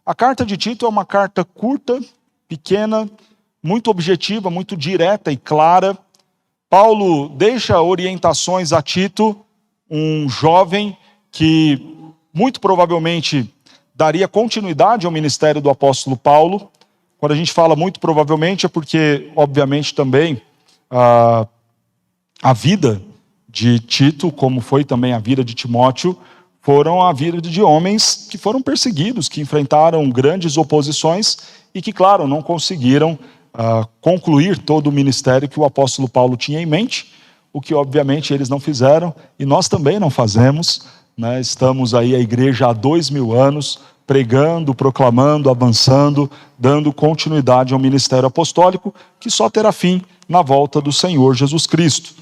A carta de Tito é uma carta curta, pequena, muito objetiva, muito direta e clara. Paulo deixa orientações a Tito, um jovem que muito provavelmente daria continuidade ao ministério do apóstolo Paulo. Quando a gente fala muito provavelmente é porque, obviamente, também a vida de Tito, como foi também a vida de Timóteo, foram a vida de homens que foram perseguidos, que enfrentaram grandes oposições e que, claro, não conseguiram concluir todo o ministério que o apóstolo Paulo tinha em mente, o que obviamente eles não fizeram e nós também não fazemos, né? Estamos aí a igreja há 2000 anos, pregando, proclamando, avançando, dando continuidade ao ministério apostólico, que só terá fim na volta do Senhor Jesus Cristo.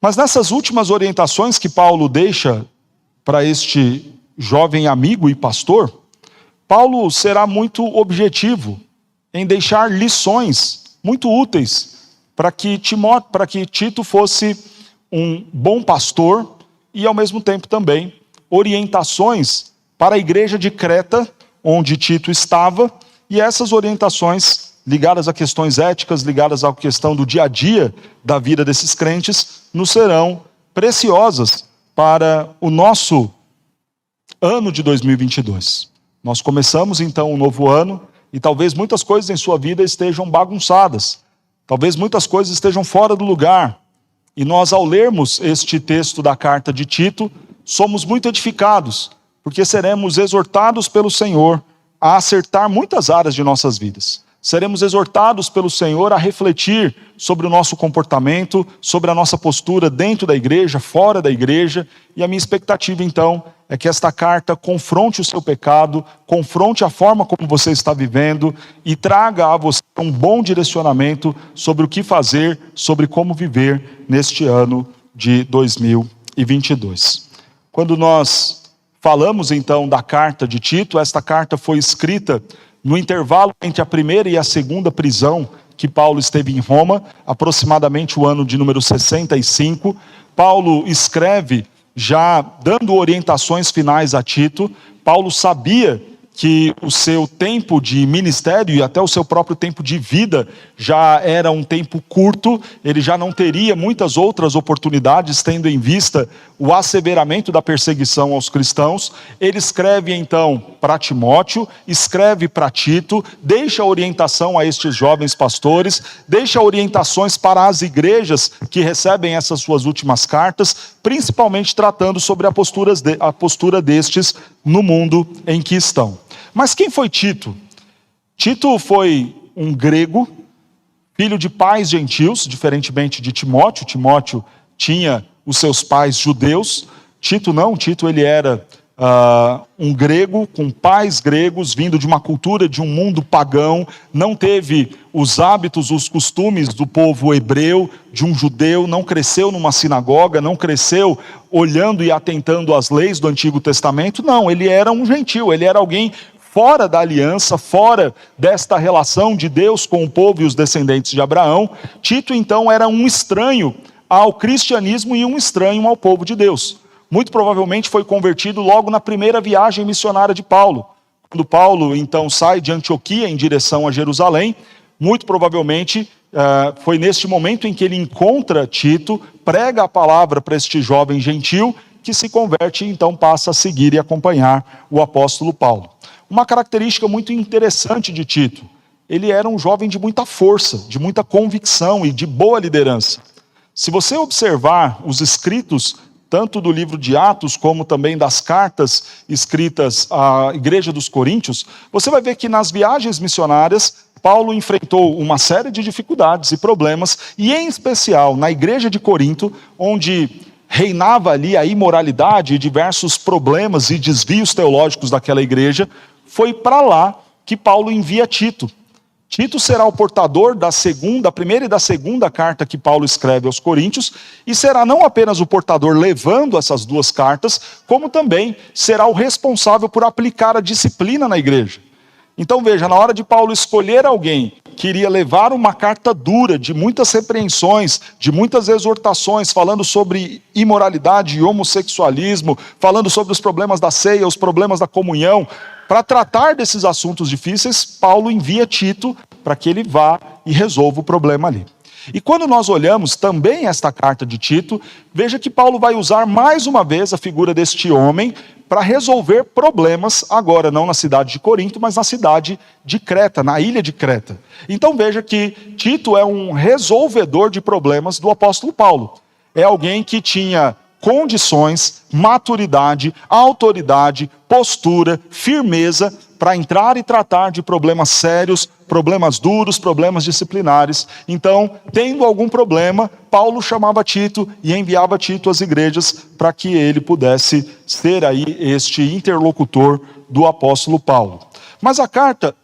Mas nessas últimas orientações que Paulo deixa para este jovem amigo e pastor, Paulo será muito objetivo em deixar lições muito úteis para que Tito fosse um bom pastor e, ao mesmo tempo, também orientações para a igreja de Creta, onde Tito estava, e essas orientações ligadas a questões éticas, ligadas à questão do dia a dia da vida desses crentes, nos serão preciosas para o nosso ano de 2022. Nós começamos então um novo ano e talvez muitas coisas em sua vida estejam bagunçadas, talvez muitas coisas estejam fora do lugar. E nós, ao lermos este texto da carta de Tito, somos muito edificados, porque seremos exortados pelo Senhor a acertar muitas áreas de nossas vidas. Seremos exortados pelo Senhor a refletir sobre o nosso comportamento, sobre a nossa postura dentro da igreja, fora da igreja. E a minha expectativa, então, é que esta carta confronte o seu pecado, confronte a forma como você está vivendo e traga a você um bom direcionamento sobre o que fazer, sobre como viver neste ano de 2022. Quando nós falamos, então, da carta de Tito, esta carta foi escrita no intervalo entre a primeira e a segunda prisão que Paulo esteve em Roma, aproximadamente o ano de número 65, Paulo escreve já dando orientações finais a Tito. Paulo sabia que o seu tempo de ministério e até o seu próprio tempo de vida já era um tempo curto, ele já não teria muitas outras oportunidades, tendo em vista o asseveramento da perseguição aos cristãos. Ele escreve então para Timóteo, escreve para Tito, deixa orientação a estes jovens pastores, deixa orientações para as igrejas que recebem essas suas últimas cartas, principalmente tratando sobre a postura destes no mundo em que estão. Mas quem foi Tito? Tito foi um grego, filho de pais gentios, diferentemente de Timóteo. Timóteo tinha os seus pais judeus. Tito não, Tito ele era um grego, com pais gregos, vindo de uma cultura, de um mundo pagão, não teve os hábitos, os costumes do povo hebreu, de um judeu, não cresceu numa sinagoga, não cresceu olhando e atentando às leis do Antigo Testamento. Não, ele era um gentio, ele era alguém fora da aliança, fora desta relação de Deus com o povo e os descendentes de Abraão. Tito então era um estranho ao cristianismo e um estranho ao povo de Deus. Muito provavelmente foi convertido logo na primeira viagem missionária de Paulo. Quando Paulo então sai de Antioquia em direção a Jerusalém, muito provavelmente foi neste momento em que ele encontra Tito, prega a palavra para este jovem gentil, que se converte e então passa a seguir e acompanhar o apóstolo Paulo. Uma característica muito interessante de Tito: ele era um jovem de muita força, de muita convicção e de boa liderança. Se você observar os escritos, tanto do livro de Atos, como também das cartas escritas à igreja dos Coríntios, você vai ver que nas viagens missionárias, Paulo enfrentou uma série de dificuldades e problemas, e em especial na igreja de Corinto, onde reinava ali a imoralidade e diversos problemas e desvios teológicos daquela igreja. Foi para lá que Paulo envia Tito. Tito será o portador da primeira e da segunda carta que Paulo escreve aos Coríntios, e será não apenas o portador levando essas duas cartas, como também será o responsável por aplicar a disciplina na igreja. Então veja, na hora de Paulo escolher alguém que iria levar uma carta dura, de muitas repreensões, de muitas exortações, falando sobre imoralidade e homossexualismo, falando sobre os problemas da ceia, os problemas da comunhão, para tratar desses assuntos difíceis, Paulo envia Tito para que ele vá e resolva o problema ali. E quando nós olhamos também esta carta de Tito, veja que Paulo vai usar mais uma vez a figura deste homem para resolver problemas, agora não na cidade de Corinto, mas na cidade de Creta, na ilha de Creta. Então veja que Tito é um resolvedor de problemas do apóstolo Paulo. É alguém que tinha condições, maturidade, autoridade, postura, firmeza para entrar e tratar de problemas sérios, problemas duros, problemas disciplinares. Então, tendo algum problema, Paulo chamava Tito e enviava Tito às igrejas para que ele pudesse ser aí este interlocutor do apóstolo Paulo. Mas a carta,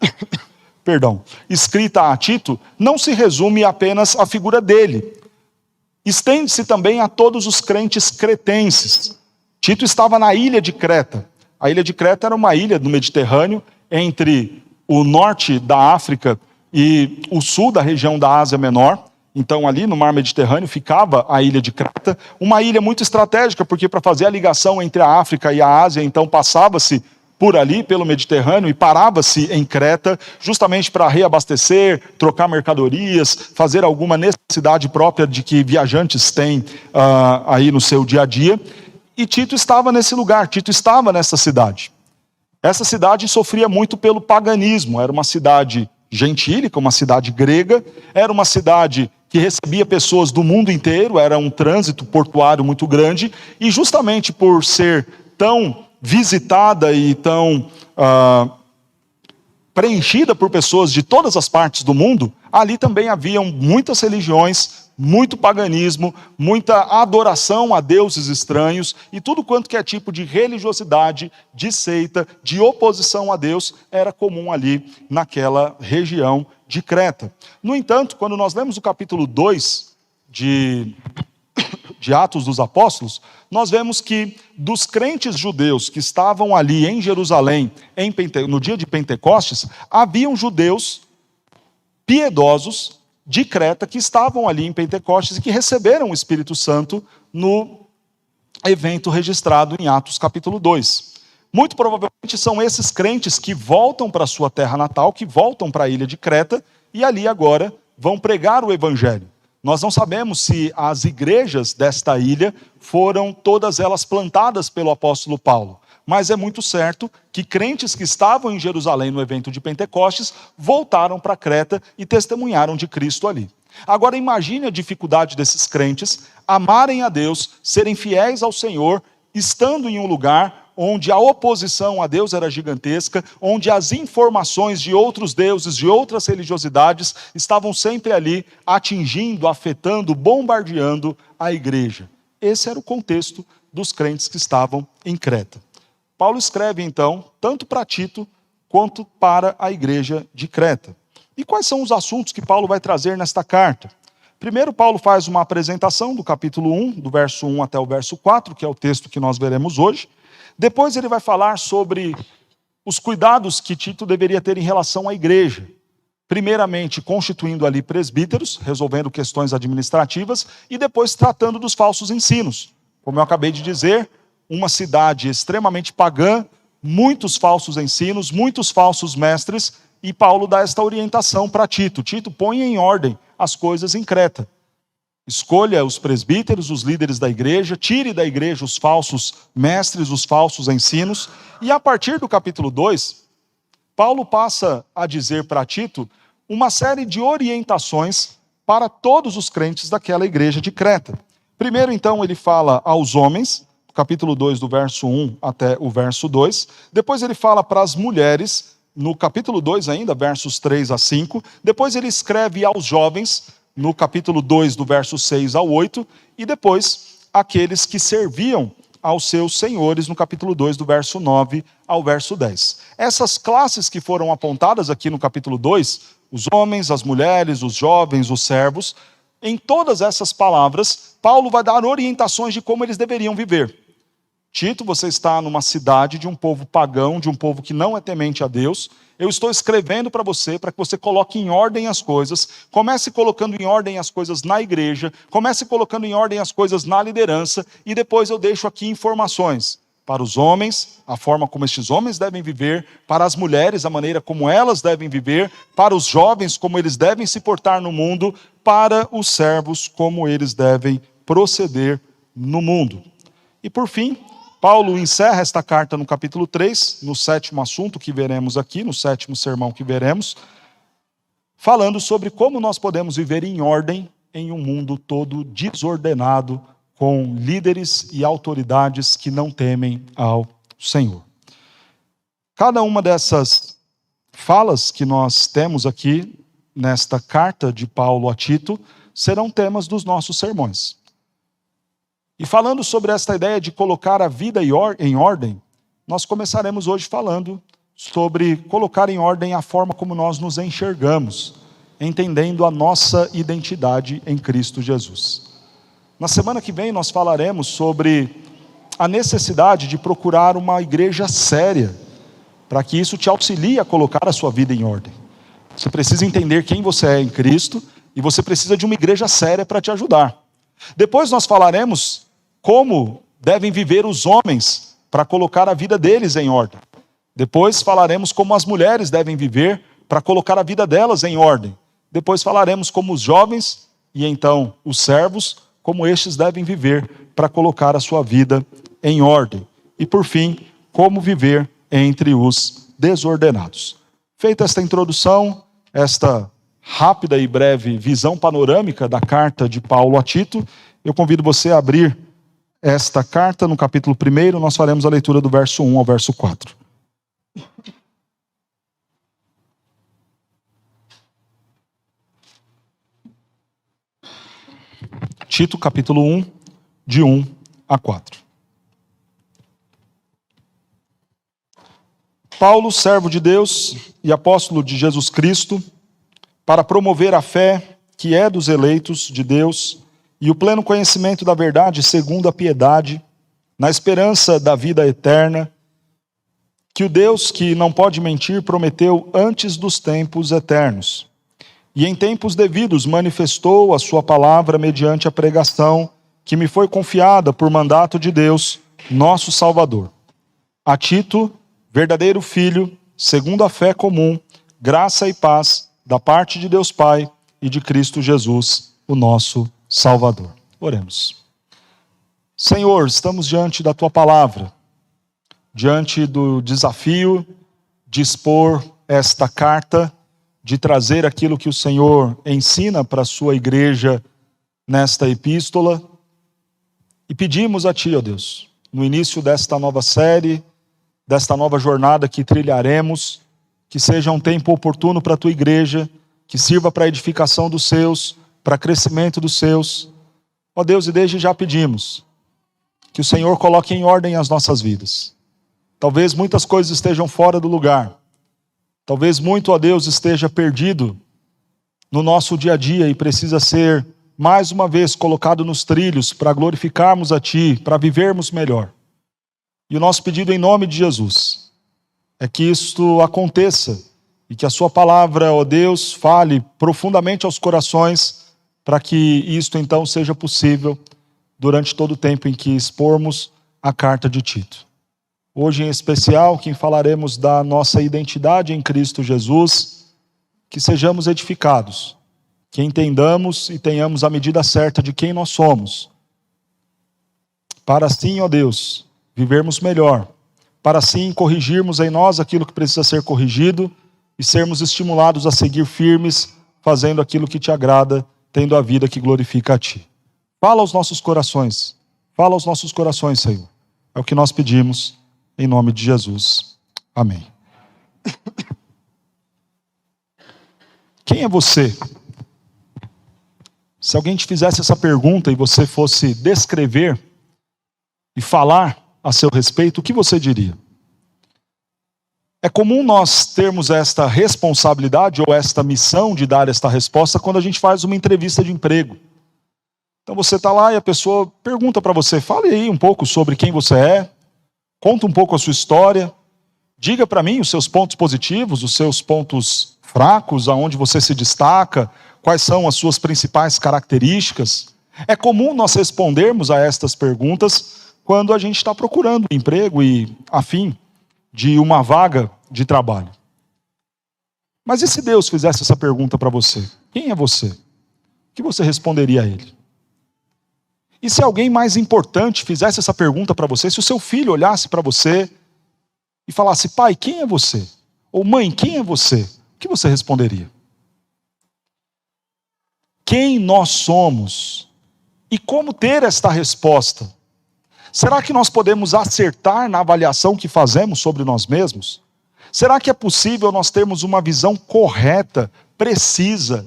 escrita a Tito, não se resume apenas à figura dele. Estende-se também a todos os crentes cretenses. Tito estava na ilha de Creta. A ilha de Creta era uma ilha do Mediterrâneo, entre o norte da África e o sul da região da Ásia Menor. Então, ali no mar Mediterrâneo ficava a ilha de Creta, uma ilha muito estratégica, porque para fazer a ligação entre a África e a Ásia, então passava-se por ali, pelo Mediterrâneo, e parava-se em Creta, justamente para reabastecer, trocar mercadorias, fazer alguma necessidade própria de que viajantes têm aí no seu dia a dia. E Tito estava nesse lugar, Tito estava nessa cidade. Essa cidade sofria muito pelo paganismo, era uma cidade gentílica, uma cidade grega, era uma cidade que recebia pessoas do mundo inteiro, era um trânsito portuário muito grande, e justamente por ser tão visitada e tão preenchida por pessoas de todas as partes do mundo, ali também haviam muitas religiões, muito paganismo, muita adoração a deuses estranhos, e tudo quanto que é tipo de religiosidade, de seita, de oposição a Deus, era comum ali naquela região de Creta. No entanto, quando nós lemos o capítulo 2 de Atos dos Apóstolos, nós vemos que dos crentes judeus que estavam ali em Jerusalém, no dia de Pentecostes, haviam judeus piedosos de Creta que estavam ali em Pentecostes e que receberam o Espírito Santo no evento registrado em Atos capítulo 2. Muito provavelmente são esses crentes que voltam para a sua terra natal, que voltam para a ilha de Creta e ali agora vão pregar o evangelho. Nós não sabemos se as igrejas desta ilha foram todas elas plantadas pelo apóstolo Paulo, mas é muito certo que crentes que estavam em Jerusalém no evento de Pentecostes voltaram para Creta e testemunharam de Cristo ali. Agora imagine a dificuldade desses crentes amarem a Deus, serem fiéis ao Senhor, estando em um lugar onde a oposição a Deus era gigantesca, onde as informações de outros deuses, de outras religiosidades, estavam sempre ali atingindo, afetando, bombardeando a igreja. Esse era o contexto dos crentes que estavam em Creta. Paulo escreve então, tanto para Tito, quanto para a igreja de Creta. E quais são os assuntos que Paulo vai trazer nesta carta? Primeiro, Paulo faz uma apresentação do capítulo 1, do verso 1 até o verso 4, que é o texto que nós veremos hoje. Depois ele vai falar sobre os cuidados que Tito deveria ter em relação à igreja. Primeiramente, constituindo ali presbíteros, resolvendo questões administrativas, e depois tratando dos falsos ensinos. Como eu acabei de dizer, uma cidade extremamente pagã, muitos falsos ensinos, muitos falsos mestres, e Paulo dá esta orientação para Tito. Tito, põe em ordem as coisas em Creta. Escolha os presbíteros, os líderes da igreja, tire da igreja os falsos mestres, os falsos ensinos. E a partir do capítulo 2, Paulo passa a dizer para Tito uma série de orientações para todos os crentes daquela igreja de Creta. Primeiro, então, ele fala aos homens, capítulo 2, do verso 1 até o verso 2. Depois ele fala para as mulheres, no capítulo 2 ainda, versos 3 a 5. Depois ele escreve aos jovens, no capítulo 2, do verso 6 ao 8, e depois aqueles que serviam aos seus senhores, no capítulo 2, do verso 9 ao verso 10. Essas classes que foram apontadas aqui no capítulo 2, os homens, as mulheres, os jovens, os servos, em todas essas palavras, Paulo vai dar orientações de como eles deveriam viver. Tito, você está numa cidade de um povo pagão, de um povo que não é temente a Deus. Eu estou escrevendo para que você coloque em ordem as coisas, comece colocando em ordem as coisas na igreja, comece colocando em ordem as coisas na liderança, e depois eu deixo aqui informações para os homens, a forma como estes homens devem viver, para as mulheres, a maneira como elas devem viver, para os jovens, como eles devem se portar no mundo, para os servos, como eles devem proceder no mundo. E por fim, Paulo encerra esta carta no capítulo 3, no 7º assunto que veremos aqui, no 7º sermão que veremos, falando sobre como nós podemos viver em ordem em um mundo todo desordenado, com líderes e autoridades que não temem ao Senhor. Cada uma dessas falas que nós temos aqui, nesta carta de Paulo a Tito, serão temas dos nossos sermões. E falando sobre esta ideia de colocar a vida em ordem, nós começaremos hoje falando sobre colocar em ordem a forma como nós nos enxergamos, entendendo a nossa identidade em Cristo Jesus. Na semana que vem nós falaremos sobre a necessidade de procurar uma igreja séria, para que isso te auxilie a colocar a sua vida em ordem. Você precisa entender quem você é em Cristo e você precisa de uma igreja séria para te ajudar. Depois nós falaremos como devem viver os homens para colocar a vida deles em ordem. Depois falaremos como as mulheres devem viver para colocar a vida delas em ordem. Depois falaremos como os jovens e então os servos, como estes devem viver para colocar a sua vida em ordem. E por fim, como viver entre os desordenados. Feita esta introdução, esta rápida e breve visão panorâmica da carta de Paulo a Tito, eu convido você a abrir esta carta no capítulo 1, nós faremos a leitura do verso 1 ao verso 4. Tito, capítulo 1, de 1 a 4. Paulo, servo de Deus e apóstolo de Jesus Cristo, para promover a fé que é dos eleitos de Deus e o pleno conhecimento da verdade segundo a piedade, na esperança da vida eterna, que o Deus que não pode mentir prometeu antes dos tempos eternos. E em tempos devidos manifestou a sua palavra mediante a pregação que me foi confiada por mandato de Deus, nosso Salvador. A Tito, verdadeiro filho, segundo a fé comum, graça e paz da parte de Deus Pai e de Cristo Jesus, o nosso Salvador. Oremos. Senhor, estamos diante da Tua palavra, diante do desafio de expor esta carta, de trazer aquilo que o Senhor ensina para a sua igreja nesta epístola, e pedimos a Ti, ó Deus, no início desta nova série, desta nova jornada que trilharemos, que seja um tempo oportuno para a Tua igreja, que sirva para a edificação dos seus, para crescimento dos seus. Ó Deus, e desde já pedimos que o Senhor coloque em ordem as nossas vidas. Talvez muitas coisas estejam fora do lugar. Talvez muito, ó Deus, esteja perdido no nosso dia a dia e precisa ser, mais uma vez, colocado nos trilhos para glorificarmos a Ti, para vivermos melhor. E o nosso pedido em nome de Jesus é que isto aconteça e que a Sua palavra, ó Deus, fale profundamente aos corações para que isto então seja possível durante todo o tempo em que expormos a carta de Tito. Hoje em especial, que falaremos da nossa identidade em Cristo Jesus, que sejamos edificados, que entendamos e tenhamos a medida certa de quem nós somos, para assim, ó Deus, vivermos melhor, para assim corrigirmos em nós aquilo que precisa ser corrigido e sermos estimulados a seguir firmes, fazendo aquilo que Te agrada, tendo a vida que glorifica a Ti. Fala aos nossos corações, Senhor. É o que nós pedimos, em nome de Jesus. Amém. Quem é você? Se alguém te fizesse essa pergunta e você fosse descrever e falar a seu respeito, o que você diria? É comum nós termos esta responsabilidade ou esta missão de dar esta resposta quando a gente faz uma entrevista de emprego. Então você está lá e a pessoa pergunta para você, fale aí um pouco sobre quem você é, conta um pouco a sua história, diga para mim os seus pontos positivos, os seus pontos fracos, aonde você se destaca, quais são as suas principais características. É comum nós respondermos a estas perguntas quando a gente está procurando emprego e afim de uma vaga de trabalho. Mas e se Deus fizesse essa pergunta para você? Quem é você? O que você responderia a Ele? E se alguém mais importante fizesse essa pergunta para você, se o seu filho olhasse para você e falasse, pai, quem é você? Ou mãe, quem é você? O que você responderia? Quem nós somos? E como ter esta resposta? Será que nós podemos acertar na avaliação que fazemos sobre nós mesmos? Será que é possível nós termos uma visão correta, precisa,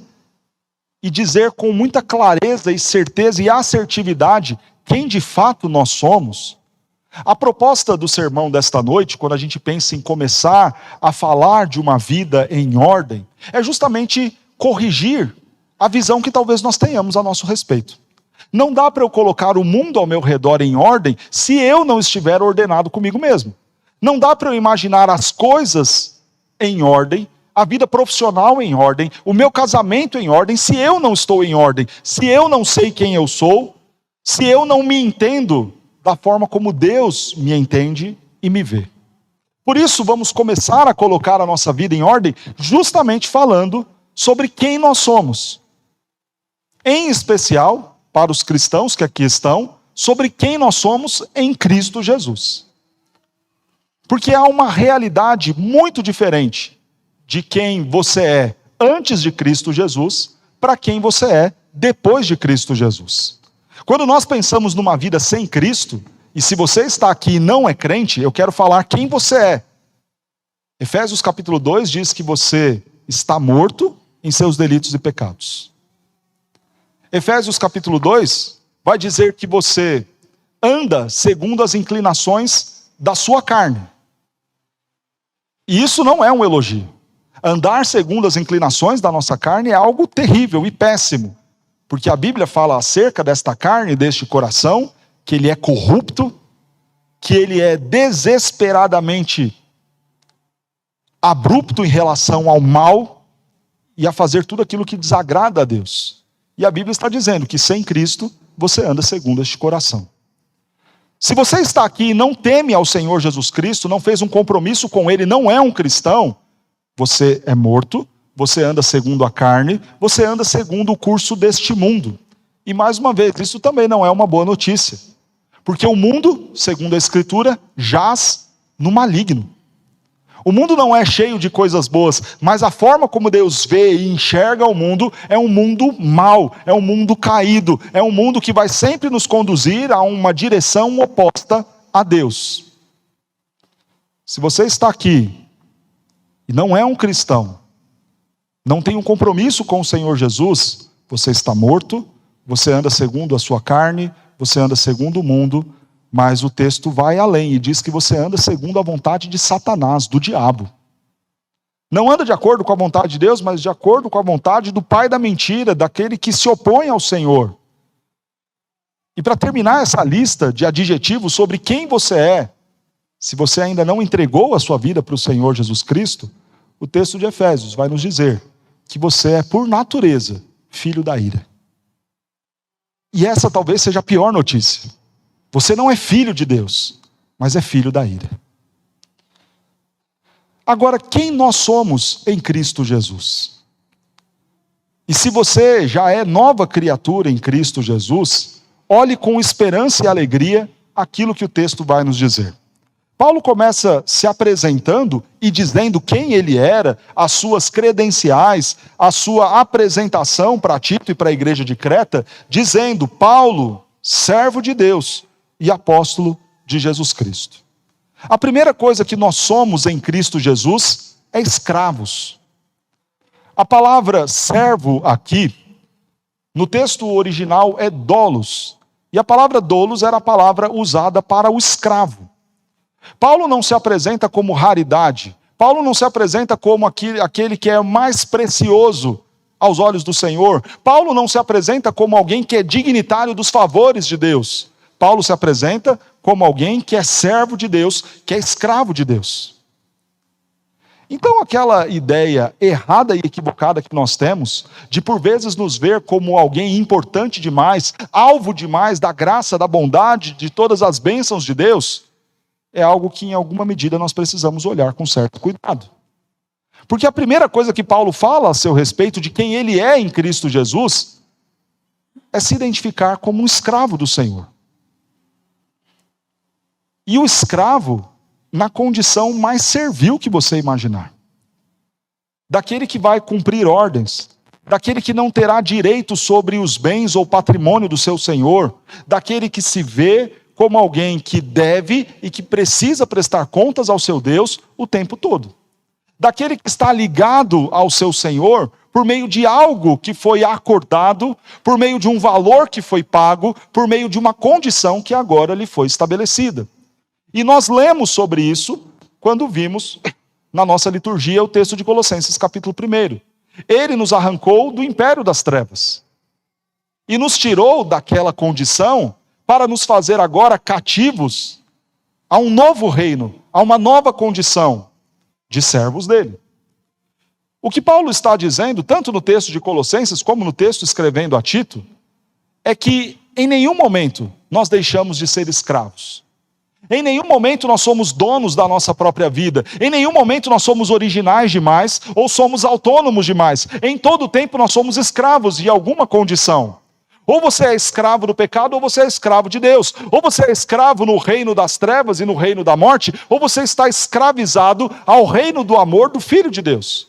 e dizer com muita clareza e certeza e assertividade quem de fato nós somos? A proposta do sermão desta noite, quando a gente pensa em começar a falar de uma vida em ordem, é justamente corrigir a visão que talvez nós tenhamos a nosso respeito. Não dá para eu colocar o mundo ao meu redor em ordem se eu não estiver ordenado comigo mesmo. Não dá para eu imaginar as coisas em ordem, a vida profissional em ordem, o meu casamento em ordem, se eu não estou em ordem, se eu não sei quem eu sou, se eu não me entendo da forma como Deus me entende e me vê. Por isso, vamos começar a colocar a nossa vida em ordem, justamente falando sobre quem nós somos. Em especial, para os cristãos que aqui estão, sobre quem nós somos em Cristo Jesus. Porque há uma realidade muito diferente de quem você é antes de Cristo Jesus para quem você é depois de Cristo Jesus. Quando nós pensamos numa vida sem Cristo, e se você está aqui e não é crente, eu quero falar quem você é. Efésios capítulo 2 diz que você está morto em seus delitos e pecados. Efésios capítulo 2 vai dizer que você anda segundo as inclinações da sua carne. E isso não é um elogio. Andar segundo as inclinações da nossa carne é algo terrível e péssimo. Porque a Bíblia fala acerca desta carne, deste coração, que ele é corrupto, que ele é desesperadamente abrupto em relação ao mal e a fazer tudo aquilo que desagrada a Deus. E a Bíblia está dizendo que sem Cristo você anda segundo este coração. Se você está aqui e não teme ao Senhor Jesus Cristo, não fez um compromisso com Ele, não é um cristão, você é morto, você anda segundo a carne, você anda segundo o curso deste mundo. E mais uma vez, isso também não é uma boa notícia. Porque o mundo, segundo a Escritura, jaz no maligno. O mundo não é cheio de coisas boas, mas a forma como Deus vê e enxerga o mundo é um mundo mau, é um mundo caído, é um mundo que vai sempre nos conduzir a uma direção oposta a Deus. Se você está aqui e não é um cristão, não tem um compromisso com o Senhor Jesus, você está morto, você anda segundo a sua carne, você anda segundo o mundo, mas o texto vai além e diz que você anda segundo a vontade de Satanás, do diabo. Não anda de acordo com a vontade de Deus, mas de acordo com a vontade do pai da mentira, daquele que se opõe ao Senhor. E para terminar essa lista de adjetivos sobre quem você é, se você ainda não entregou a sua vida para o Senhor Jesus Cristo, o texto de Efésios vai nos dizer que você é, por natureza, filho da ira. E essa talvez seja a pior notícia. Você não é filho de Deus, mas é filho da ira. Agora, quem nós somos em Cristo Jesus? E se você já é nova criatura em Cristo Jesus, olhe com esperança e alegria aquilo que o texto vai nos dizer. Paulo começa se apresentando e dizendo quem ele era, as suas credenciais, a sua apresentação para Tito e para a igreja de Creta, dizendo: Paulo, servo de Deus e apóstolo de Jesus Cristo. A primeira coisa que nós somos em Cristo Jesus é escravos. A palavra servo aqui, no texto original, é doulos. E a palavra doulos era a palavra usada para o escravo. Paulo não se apresenta como raridade. Paulo não se apresenta como aquele que é mais precioso aos olhos do Senhor. Paulo não se apresenta como alguém que é dignitário dos favores de Deus. Paulo se apresenta como alguém que é servo de Deus, que é escravo de Deus. Então, aquela ideia errada e equivocada que nós temos, de por vezes nos ver como alguém importante demais, alvo demais da graça, da bondade, de todas as bênçãos de Deus, é algo que em alguma medida nós precisamos olhar com certo cuidado. Porque a primeira coisa que Paulo fala a seu respeito de quem ele é em Cristo Jesus, é se identificar como um escravo do Senhor. E o escravo, na condição mais servil que você imaginar. Daquele que vai cumprir ordens, daquele que não terá direito sobre os bens ou patrimônio do seu senhor, daquele que se vê como alguém que deve e que precisa prestar contas ao seu Deus o tempo todo. Daquele que está ligado ao seu senhor por meio de algo que foi acordado, por meio de um valor que foi pago, por meio de uma condição que agora lhe foi estabelecida. E nós lemos sobre isso quando vimos na nossa liturgia o texto de Colossenses capítulo 1. Ele nos arrancou do império das trevas e nos tirou daquela condição para nos fazer agora cativos a um novo reino, a uma nova condição de servos dele. O que Paulo está dizendo, tanto no texto de Colossenses como no texto escrevendo a Tito, é que em nenhum momento nós deixamos de ser escravos. Em nenhum momento nós somos donos da nossa própria vida. Em nenhum momento nós somos originais demais ou somos autônomos demais. Em todo tempo nós somos escravos de alguma condição. Ou você é escravo do pecado ou você é escravo de Deus. Ou você é escravo no reino das trevas e no reino da morte, ou você está escravizado ao reino do amor do Filho de Deus.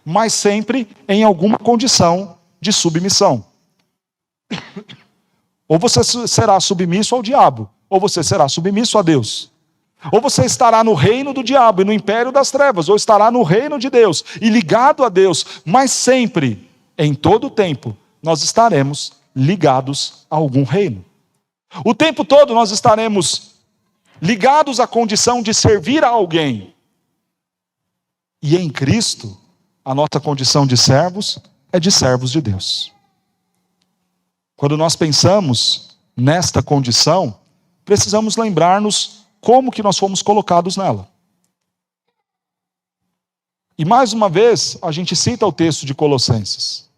Mas sempre em alguma condição de submissão. Ou você será submisso ao diabo, ou você será submisso a Deus. Ou você estará no reino do diabo e no império das trevas, ou estará no reino de Deus e ligado a Deus, mas sempre, em todo o tempo, nós estaremos ligados a algum reino. O tempo todo nós estaremos ligados à condição de servir a alguém. E em Cristo, a nossa condição de servos é de servos de Deus. Quando nós pensamos nesta condição, precisamos lembrar-nos como que nós fomos colocados nela. E mais uma vez, a gente cita o texto de Colossenses.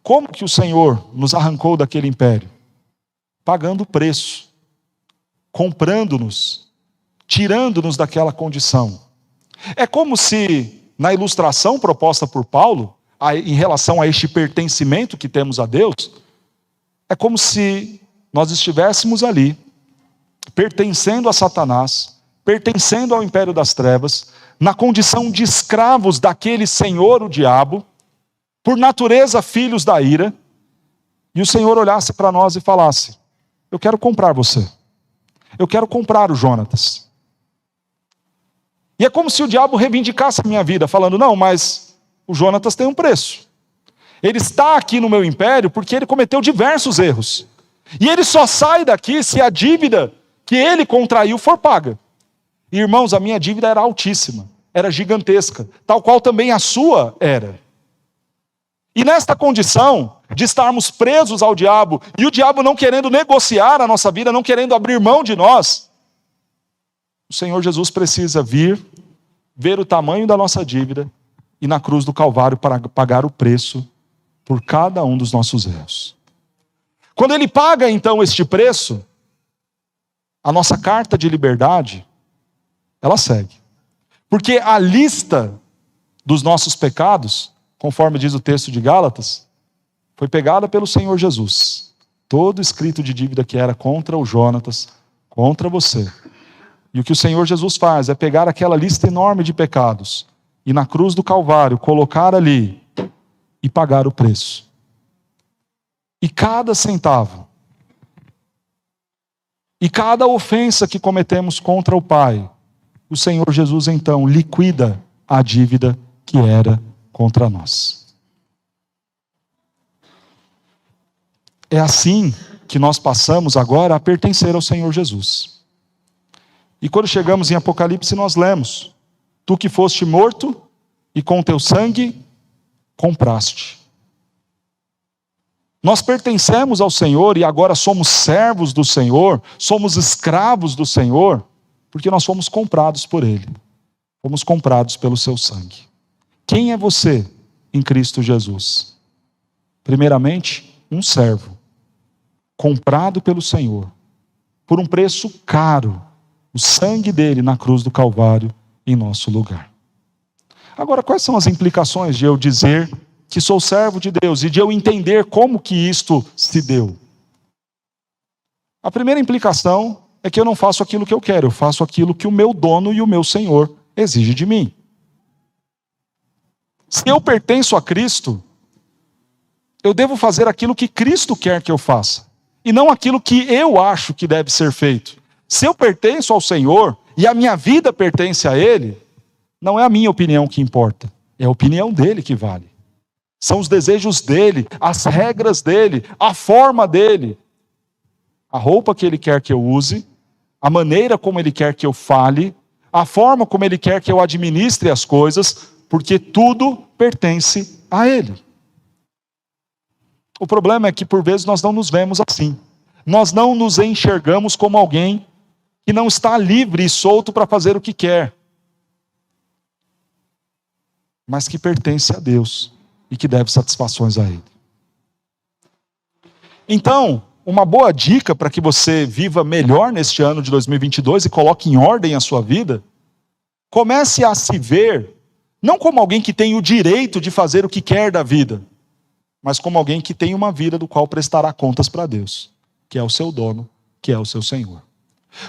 Como que o Senhor nos arrancou daquele império? Pagando o preço, comprando-nos, tirando-nos daquela condição. É como se, na ilustração proposta por Paulo, em relação a este pertencimento que temos a Deus, é como se nós estivéssemos ali, pertencendo a Satanás, pertencendo ao império das trevas, na condição de escravos daquele senhor, o diabo, por natureza filhos da ira, e o Senhor olhasse para nós e falasse: eu quero comprar você, eu quero comprar o Jonatas. E é como se o diabo reivindicasse a minha vida, falando: não, mas o Jonatas tem um preço. Ele está aqui no meu império porque ele cometeu diversos erros. E ele só sai daqui se a dívida que ele contraiu for paga. E, irmãos, a minha dívida era altíssima, era gigantesca, tal qual também a sua era. E nesta condição de estarmos presos ao diabo, e o diabo não querendo negociar a nossa vida, não querendo abrir mão de nós, o Senhor Jesus precisa vir, ver o tamanho da nossa dívida, e na cruz do Calvário para pagar o preço por cada um dos nossos erros. Quando ele paga então este preço, a nossa carta de liberdade, ela segue. Porque a lista dos nossos pecados, conforme diz o texto de Gálatas, foi pegada pelo Senhor Jesus. Todo escrito de dívida que era contra o Jonatas, contra você. E o que o Senhor Jesus faz é pegar aquela lista enorme de pecados e na cruz do Calvário colocar ali e pagar o preço. E cada centavo, e cada ofensa que cometemos contra o Pai, o Senhor Jesus então liquida a dívida que era contra nós. É assim que nós passamos agora a pertencer ao Senhor Jesus. E quando chegamos em Apocalipse nós lemos: tu que foste morto e com teu sangue compraste. Nós pertencemos ao Senhor e agora somos servos do Senhor, somos escravos do Senhor, porque nós fomos comprados por Ele. Fomos comprados pelo seu sangue. Quem é você em Cristo Jesus? Primeiramente, um servo, comprado pelo Senhor, por um preço caro, o sangue dele na cruz do Calvário em nosso lugar. Agora, quais são as implicações de eu dizer que sou servo de Deus e de eu entender como que isto se deu? A primeira implicação é que eu não faço aquilo que eu quero, eu faço aquilo que o meu dono e o meu Senhor exigem de mim. Se eu pertenço a Cristo, eu devo fazer aquilo que Cristo quer que eu faça, e não aquilo que eu acho que deve ser feito. Se eu pertenço ao Senhor, e a minha vida pertence a Ele, não é a minha opinião que importa, é a opinião dele que vale. São os desejos dele, as regras dele, a forma dele, a roupa que ele quer que eu use, a maneira como ele quer que eu fale, a forma como ele quer que eu administre as coisas, porque tudo pertence a ele. O problema é que por vezes nós não nos vemos assim. Nós não nos enxergamos como alguém que não está livre e solto para fazer o que quer, mas que pertence a Deus e que deve satisfações a Ele. Então, uma boa dica para que você viva melhor neste ano de 2022 e coloque em ordem a sua vida, comece a se ver não como alguém que tem o direito de fazer o que quer da vida, mas como alguém que tem uma vida do qual prestará contas para Deus, que é o seu dono, que é o seu Senhor.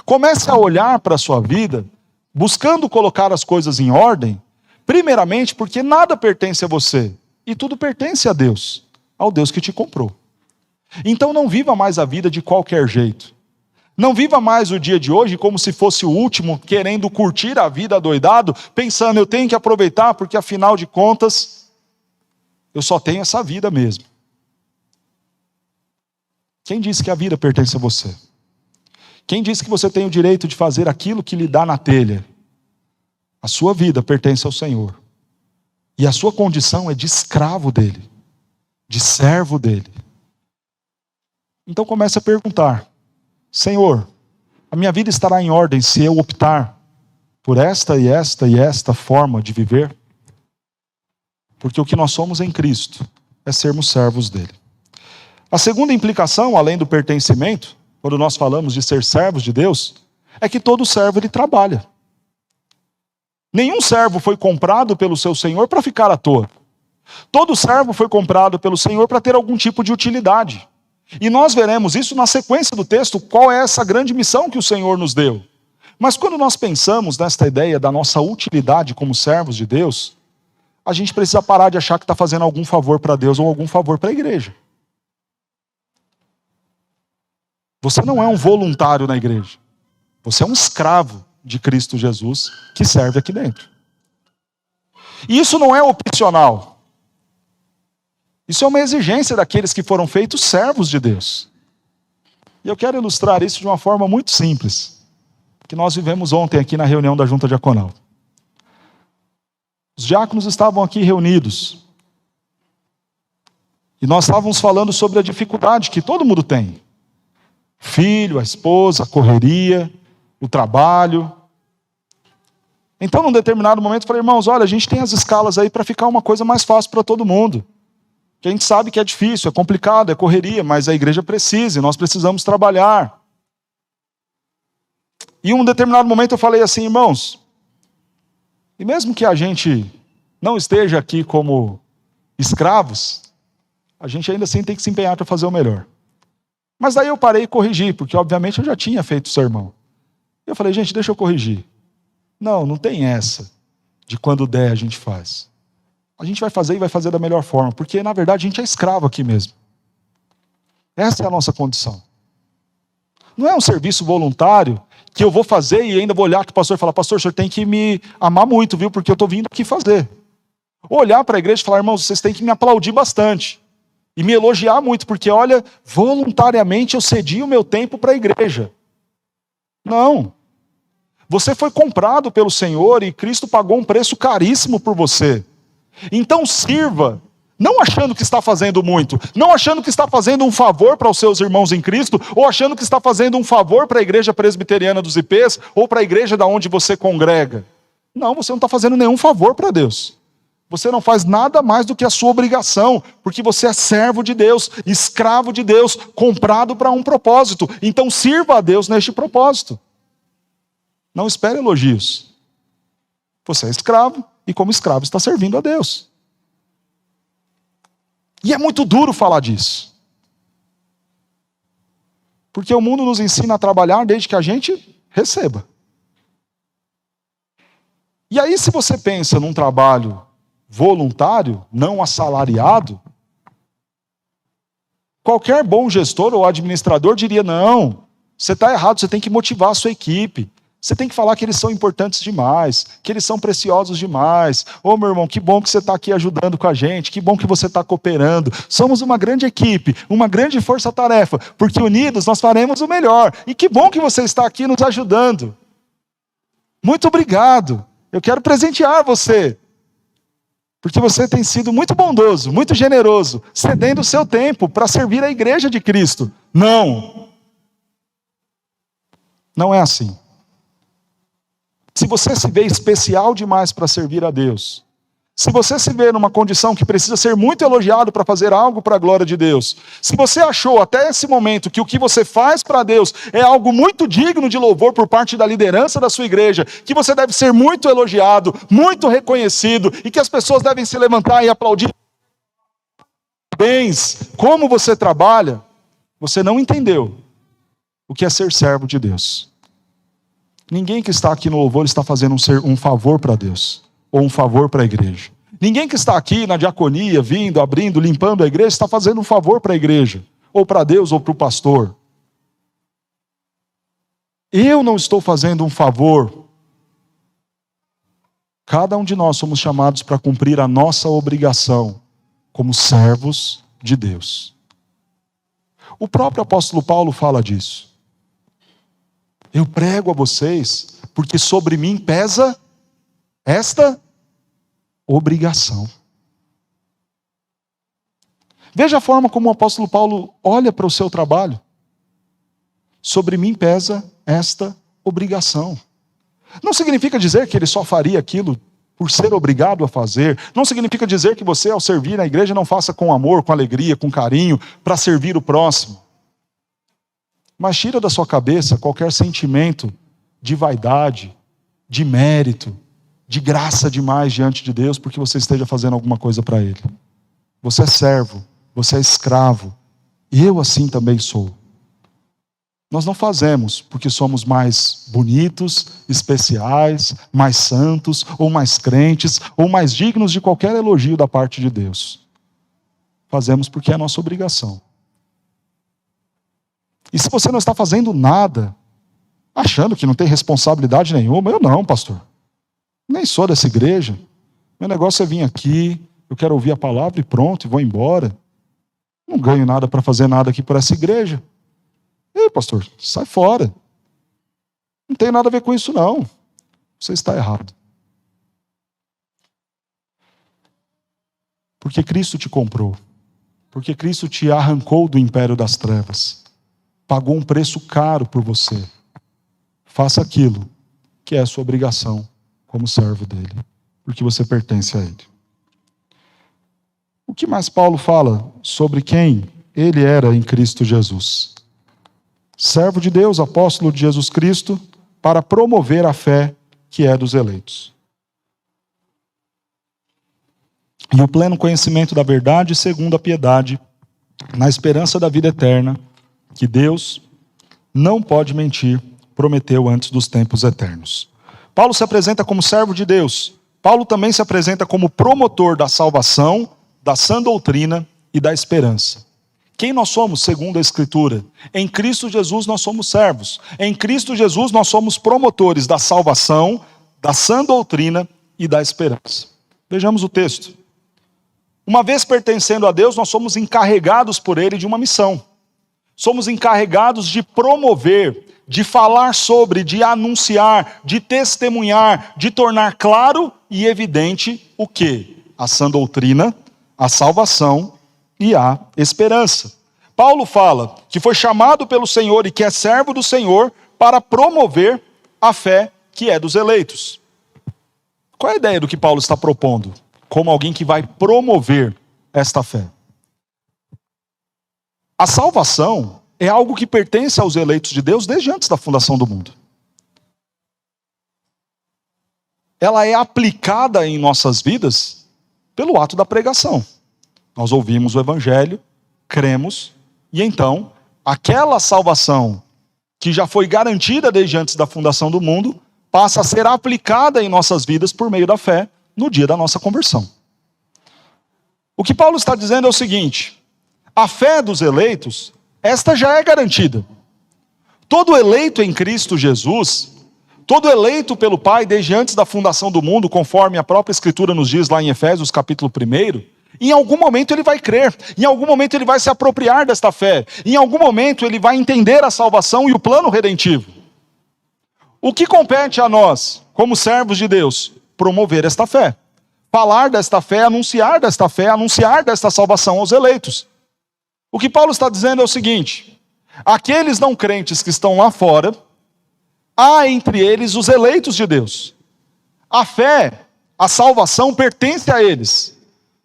Comece a olhar para a sua vida, buscando colocar as coisas em ordem, primeiramente porque nada pertence a você, e tudo pertence a Deus, ao Deus que te comprou. Então não viva mais a vida de qualquer jeito. Não viva mais o dia de hoje como se fosse o último, querendo curtir a vida adoidado, pensando, eu tenho que aproveitar, porque afinal de contas, eu só tenho essa vida mesmo. Quem disse que a vida pertence a você? Quem disse que você tem o direito de fazer aquilo que lhe dá na telha? A sua vida pertence ao Senhor. E a sua condição é de escravo dele, de servo dele. Então comece a perguntar, Senhor, a minha vida estará em ordem se eu optar por esta e esta e esta forma de viver? Porque o que nós somos em Cristo é sermos servos dele. A segunda implicação, além do pertencimento, quando nós falamos de ser servos de Deus, é que todo servo ele trabalha. Nenhum servo foi comprado pelo seu Senhor para ficar à toa. Todo servo foi comprado pelo Senhor para ter algum tipo de utilidade. E nós veremos isso na sequência do texto, qual é essa grande missão que o Senhor nos deu. Mas quando nós pensamos nesta ideia da nossa utilidade como servos de Deus, a gente precisa parar de achar que está fazendo algum favor para Deus ou algum favor para a igreja. Você não é um voluntário na igreja. Você é um escravo de Cristo Jesus que serve aqui dentro. E isso não é opcional. Isso é uma exigência daqueles que foram feitos servos de Deus. E eu quero ilustrar isso de uma forma muito simples, que nós vivemos ontem aqui na reunião da Junta Diaconal. Os diáconos estavam aqui reunidos. E nós estávamos falando sobre a dificuldade que todo mundo tem. Filho, a esposa, a correria, o trabalho. Então, num determinado momento, eu falei, irmãos, olha, a gente tem as escalas aí para ficar uma coisa mais fácil para todo mundo. Que a gente sabe que é difícil, é complicado, é correria, mas a igreja precisa e nós precisamos trabalhar. E em um determinado momento eu falei assim, irmãos, e mesmo que a gente não esteja aqui como escravos, a gente ainda assim tem que se empenhar para fazer o melhor. Mas daí eu parei e corrigi, porque obviamente eu já tinha feito o sermão. Eu falei, gente, deixa eu corrigir. Não tem essa de quando der a gente faz. A gente vai fazer e vai fazer da melhor forma, porque na verdade a gente é escravo aqui mesmo. Essa é a nossa condição. Não é um serviço voluntário que eu vou fazer e ainda vou olhar para o pastor e falar, pastor, o senhor tem que me amar muito, viu? Porque eu estou vindo aqui fazer. Ou olhar para a igreja e falar, irmãos, vocês têm que me aplaudir bastante. E me elogiar muito, porque olha, voluntariamente eu cedi o meu tempo para a igreja. Não. Você foi comprado pelo Senhor e Cristo pagou um preço caríssimo por você. Então sirva, não achando que está fazendo muito, não achando que está fazendo um favor para os seus irmãos em Cristo, ou achando que está fazendo um favor para a igreja presbiteriana dos IPs, ou para a igreja da onde você congrega. Não, você não está fazendo nenhum favor para Deus. Você não faz nada mais do que a sua obrigação, porque você é servo de Deus, escravo de Deus, comprado para um propósito. Então sirva a Deus neste propósito. Não espere elogios. Você é escravo e como escravo está servindo a Deus. E é muito duro falar disso. Porque o mundo nos ensina a trabalhar desde que a gente receba. E aí, se você pensa num trabalho voluntário, não assalariado, qualquer bom gestor ou administrador diria: não, você está errado, você tem que motivar a sua equipe. Você tem que falar que eles são importantes demais, que eles são preciosos demais. Ô, meu irmão, que bom que você está aqui ajudando com a gente, que bom que você está cooperando. Somos uma grande equipe, uma grande força-tarefa, porque unidos nós faremos o melhor. E que bom que você está aqui nos ajudando. Muito obrigado. Eu quero presentear você, porque você tem sido muito bondoso, muito generoso, cedendo o seu tempo para servir a igreja de Cristo. Não. Não é assim. Se você se vê especial demais para servir a Deus, se você se vê numa condição que precisa ser muito elogiado para fazer algo para a glória de Deus, se você achou até esse momento que o que você faz para Deus é algo muito digno de louvor por parte da liderança da sua igreja, que você deve ser muito elogiado, muito reconhecido, e que as pessoas devem se levantar e aplaudir, parabéns, como você trabalha, você não entendeu o que é ser servo de Deus. Ninguém que está aqui no louvor está fazendo um favor para Deus, ou um favor para a igreja. Ninguém que está aqui na diaconia, vindo, abrindo, limpando a igreja, está fazendo um favor para a igreja, ou para Deus, ou para o pastor. Eu não estou fazendo um favor. Cada um de nós somos chamados para cumprir a nossa obrigação, como servos de Deus. O próprio apóstolo Paulo fala disso. Eu prego a vocês, porque sobre mim pesa esta obrigação. Veja a forma como o apóstolo Paulo olha para o seu trabalho. Sobre mim pesa esta obrigação. Não significa dizer que ele só faria aquilo por ser obrigado a fazer. Não significa dizer que você, ao servir na igreja, não faça com amor, com alegria, com carinho, para servir o próximo. Mas tira da sua cabeça qualquer sentimento de vaidade, de mérito, de graça demais diante de Deus, porque você esteja fazendo alguma coisa para Ele. Você é servo, você é escravo, e eu assim também sou. Nós não fazemos porque somos mais bonitos, especiais, mais santos, ou mais crentes, ou mais dignos de qualquer elogio da parte de Deus. Fazemos porque é a nossa obrigação. E se você não está fazendo nada, achando que não tem responsabilidade nenhuma, eu não, pastor. Nem sou dessa igreja. Meu negócio é vir aqui, eu quero ouvir a palavra e pronto, e vou embora. Não ganho nada para fazer nada aqui por essa igreja. Ei, pastor, sai fora. Não tem nada a ver com isso, não. Você está errado. Porque Cristo te comprou. Porque Cristo te arrancou do império das trevas. Pagou um preço caro por você. Faça aquilo que é a sua obrigação como servo dele, porque você pertence a ele. O que mais Paulo fala sobre quem ele era em Cristo Jesus? Servo de Deus, apóstolo de Jesus Cristo, para promover a fé que é dos eleitos. E o pleno conhecimento da verdade segundo a piedade, na esperança da vida eterna, que Deus não pode mentir, prometeu antes dos tempos eternos. Paulo se apresenta como servo de Deus. Paulo também se apresenta como promotor da salvação, da sã doutrina e da esperança. Quem nós somos, segundo a Escritura? Em Cristo Jesus nós somos servos. Em Cristo Jesus nós somos promotores da salvação, da sã doutrina e da esperança. Vejamos o texto. Uma vez pertencendo a Deus, nós somos encarregados por Ele de uma missão. Somos encarregados de promover, de falar sobre, de anunciar, de testemunhar, de tornar claro e evidente o quê? A sã doutrina, a salvação e a esperança. Paulo fala que foi chamado pelo Senhor e que é servo do Senhor para promover a fé que é dos eleitos. Qual é a ideia do que Paulo está propondo? como alguém que vai promover esta fé. A salvação é algo que pertence aos eleitos de Deus desde antes da fundação do mundo. Ela é aplicada em nossas vidas pelo ato da pregação. Nós ouvimos o evangelho, cremos, e então aquela salvação que já foi garantida desde antes da fundação do mundo, passa a ser aplicada em nossas vidas por meio da fé no dia da nossa conversão. O que Paulo está dizendo é o seguinte: a fé dos eleitos, esta já é garantida. Todo eleito em Cristo Jesus, todo eleito pelo Pai desde antes da fundação do mundo, conforme a própria Escritura nos diz lá em Efésios capítulo 1, em algum momento ele vai crer, em algum momento ele vai se apropriar desta fé, em algum momento ele vai entender a salvação e o plano redentivo. O que compete a nós, como servos de Deus? Promover esta fé, falar desta fé, anunciar desta salvação aos eleitos. O que Paulo está dizendo é o seguinte: aqueles não crentes que estão lá fora, há entre eles os eleitos de Deus. A fé, a salvação pertence a eles,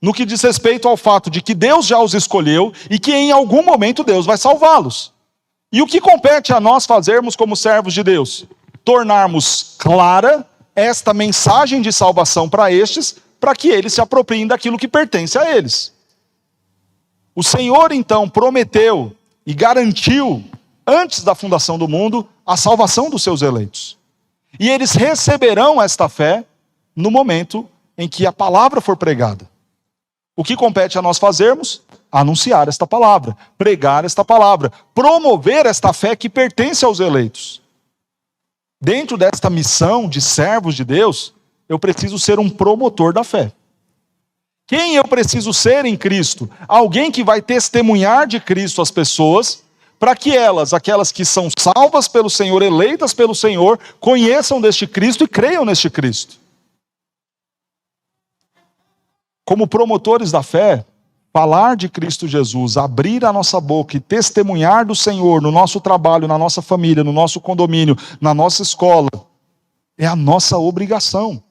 no que diz respeito ao fato de que Deus já os escolheu e que em algum momento Deus vai salvá-los. E o que compete a nós fazermos como servos de Deus? Tornarmos clara esta mensagem de salvação para estes, para que eles se apropriem daquilo que pertence a eles. O Senhor então prometeu e garantiu, antes da fundação do mundo, a salvação dos seus eleitos. E eles receberão esta fé no momento em que a palavra for pregada. O que compete a nós fazermos? Anunciar esta palavra, pregar esta palavra, promover esta fé que pertence aos eleitos. Dentro desta missão de servos de Deus, eu preciso ser um promotor da fé. Quem eu preciso ser em Cristo? Alguém que vai testemunhar de Cristo às pessoas, para que elas, aquelas que são salvas pelo Senhor, eleitas pelo Senhor, conheçam deste Cristo e creiam neste Cristo. Como promotores da fé, falar de Cristo Jesus, abrir a nossa boca e testemunhar do Senhor no nosso trabalho, na nossa família, no nosso condomínio, na nossa escola, é a nossa obrigação.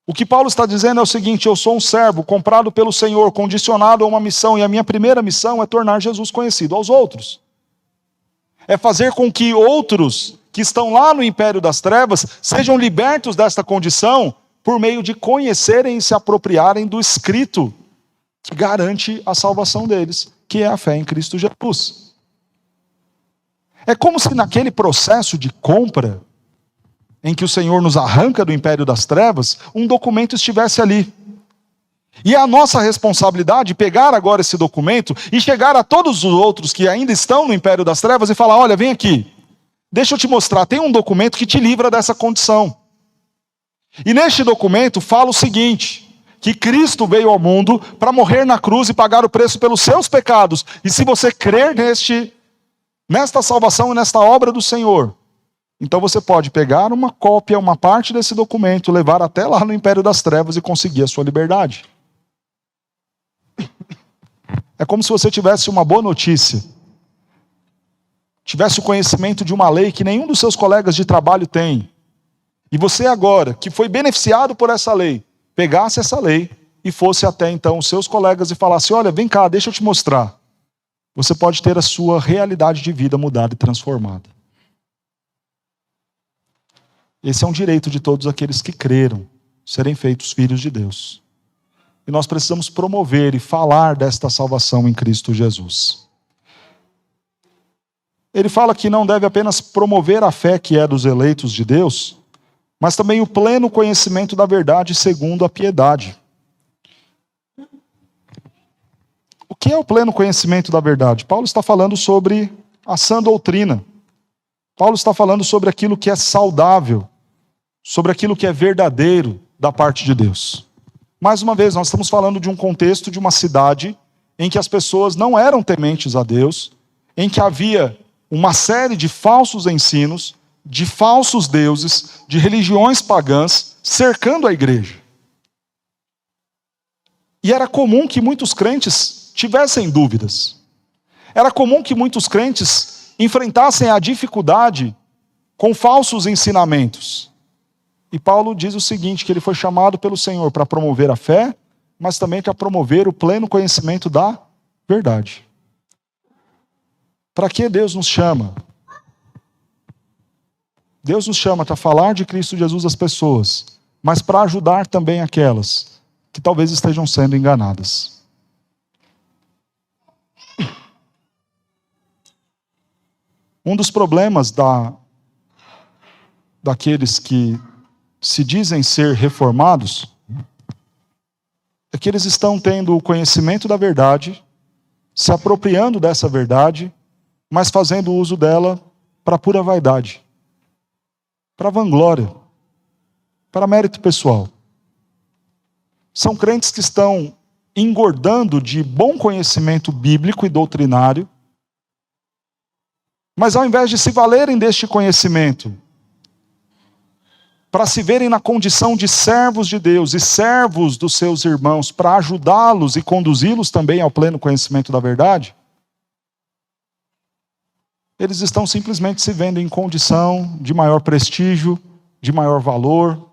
O que Paulo está dizendo é o seguinte: eu sou um servo comprado pelo Senhor, condicionado a uma missão, e a minha primeira missão é tornar Jesus conhecido aos outros. É fazer com que outros que estão lá no império das trevas sejam libertos desta condição por meio de conhecerem e se apropriarem do escrito que garante a salvação deles, que é a fé em Cristo Jesus. É como se naquele processo de compra, em que o Senhor nos arranca do império das trevas, um documento estivesse ali. E é a nossa responsabilidade pegar agora esse documento e chegar a todos os outros que ainda estão no império das trevas e falar: olha, vem aqui, deixa eu te mostrar, tem um documento que te livra dessa condição. E neste documento fala o seguinte: que Cristo veio ao mundo para morrer na cruz e pagar o preço pelos seus pecados. E se você crer nesta salvação e nesta obra do Senhor, então você pode pegar uma cópia, uma parte desse documento, levar até lá no império das trevas e conseguir a sua liberdade. É como se você tivesse uma boa notícia, tivesse o conhecimento de uma lei que nenhum dos seus colegas de trabalho tem. E você agora, que foi beneficiado por essa lei, pegasse essa lei e fosse até então os seus colegas e falasse: olha, vem cá, deixa eu te mostrar. Você pode ter a sua realidade de vida mudada e transformada. Esse é um direito de todos aqueles que creram, serem feitos filhos de Deus. E nós precisamos promover e falar desta salvação em Cristo Jesus. Ele fala que não deve apenas promover a fé que é dos eleitos de Deus, mas também o pleno conhecimento da verdade segundo a piedade. O que é o pleno conhecimento da verdade? Paulo está falando sobre a sã doutrina. Paulo está falando sobre aquilo que é saudável, sobre aquilo que é verdadeiro da parte de Deus. Mais uma vez, nós estamos falando de um contexto de uma cidade em que as pessoas não eram tementes a Deus, em que havia uma série de falsos ensinos, de falsos deuses, de religiões pagãs cercando a igreja. E era comum que muitos crentes tivessem dúvidas. Era comum que muitos crentes enfrentassem a dificuldade com falsos ensinamentos. E Paulo diz o seguinte, que ele foi chamado pelo Senhor para promover a fé, mas também para promover o pleno conhecimento da verdade. Para que Deus nos chama? Deus nos chama para falar de Cristo Jesus às pessoas, mas para ajudar também aquelas que talvez estejam sendo enganadas. Um dos problemas daqueles que se dizem ser reformados é que eles estão tendo o conhecimento da verdade, se apropriando dessa verdade, mas fazendo uso dela para pura vaidade, para vanglória, para mérito pessoal. São crentes que estão engordando de bom conhecimento bíblico e doutrinário, mas ao invés de se valerem deste conhecimento, para se verem na condição de servos de Deus e servos dos seus irmãos, para ajudá-los e conduzi-los também ao pleno conhecimento da verdade, eles estão simplesmente se vendo em condição de maior prestígio, de maior valor,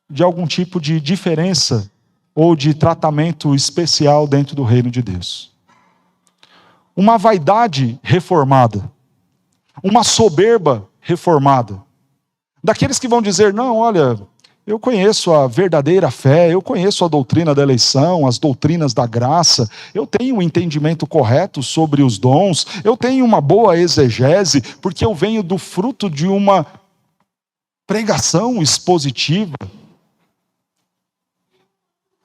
de algum tipo de diferença ou de tratamento especial dentro do reino de Deus. Uma vaidade reformada, uma soberba reformada, daqueles que vão dizer, não, olha, eu conheço a verdadeira fé, eu conheço a doutrina da eleição, as doutrinas da graça, eu tenho um entendimento correto sobre os dons, eu tenho uma boa exegese, porque eu venho do fruto de uma pregação expositiva.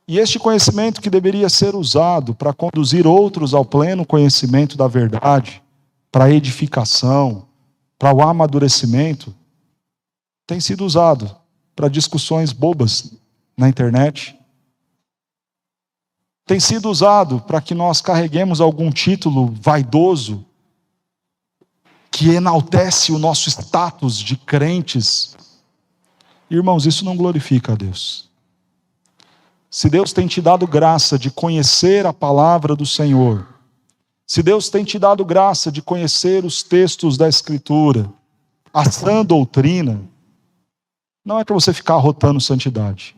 E este conhecimento que deveria ser usado para conduzir outros ao pleno conhecimento da verdade, para a edificação, para o amadurecimento, tem sido usado para discussões bobas na internet. Tem sido usado para que nós carreguemos algum título vaidoso que enaltece o nosso status de crentes. Irmãos, isso não glorifica a Deus. Se Deus tem te dado graça de conhecer a palavra do Senhor, se Deus tem te dado graça de conhecer os textos da Escritura, a sã doutrina, não é para você ficar arrotando santidade.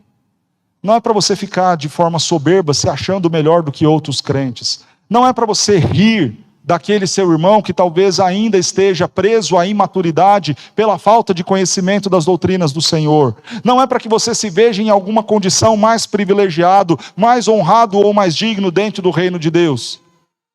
Não é para você ficar de forma soberba, se achando melhor do que outros crentes. Não é para você rir daquele seu irmão que talvez ainda esteja preso à imaturidade pela falta de conhecimento das doutrinas do Senhor. Não é para que você se veja em alguma condição mais privilegiado, mais honrado ou mais digno dentro do reino de Deus.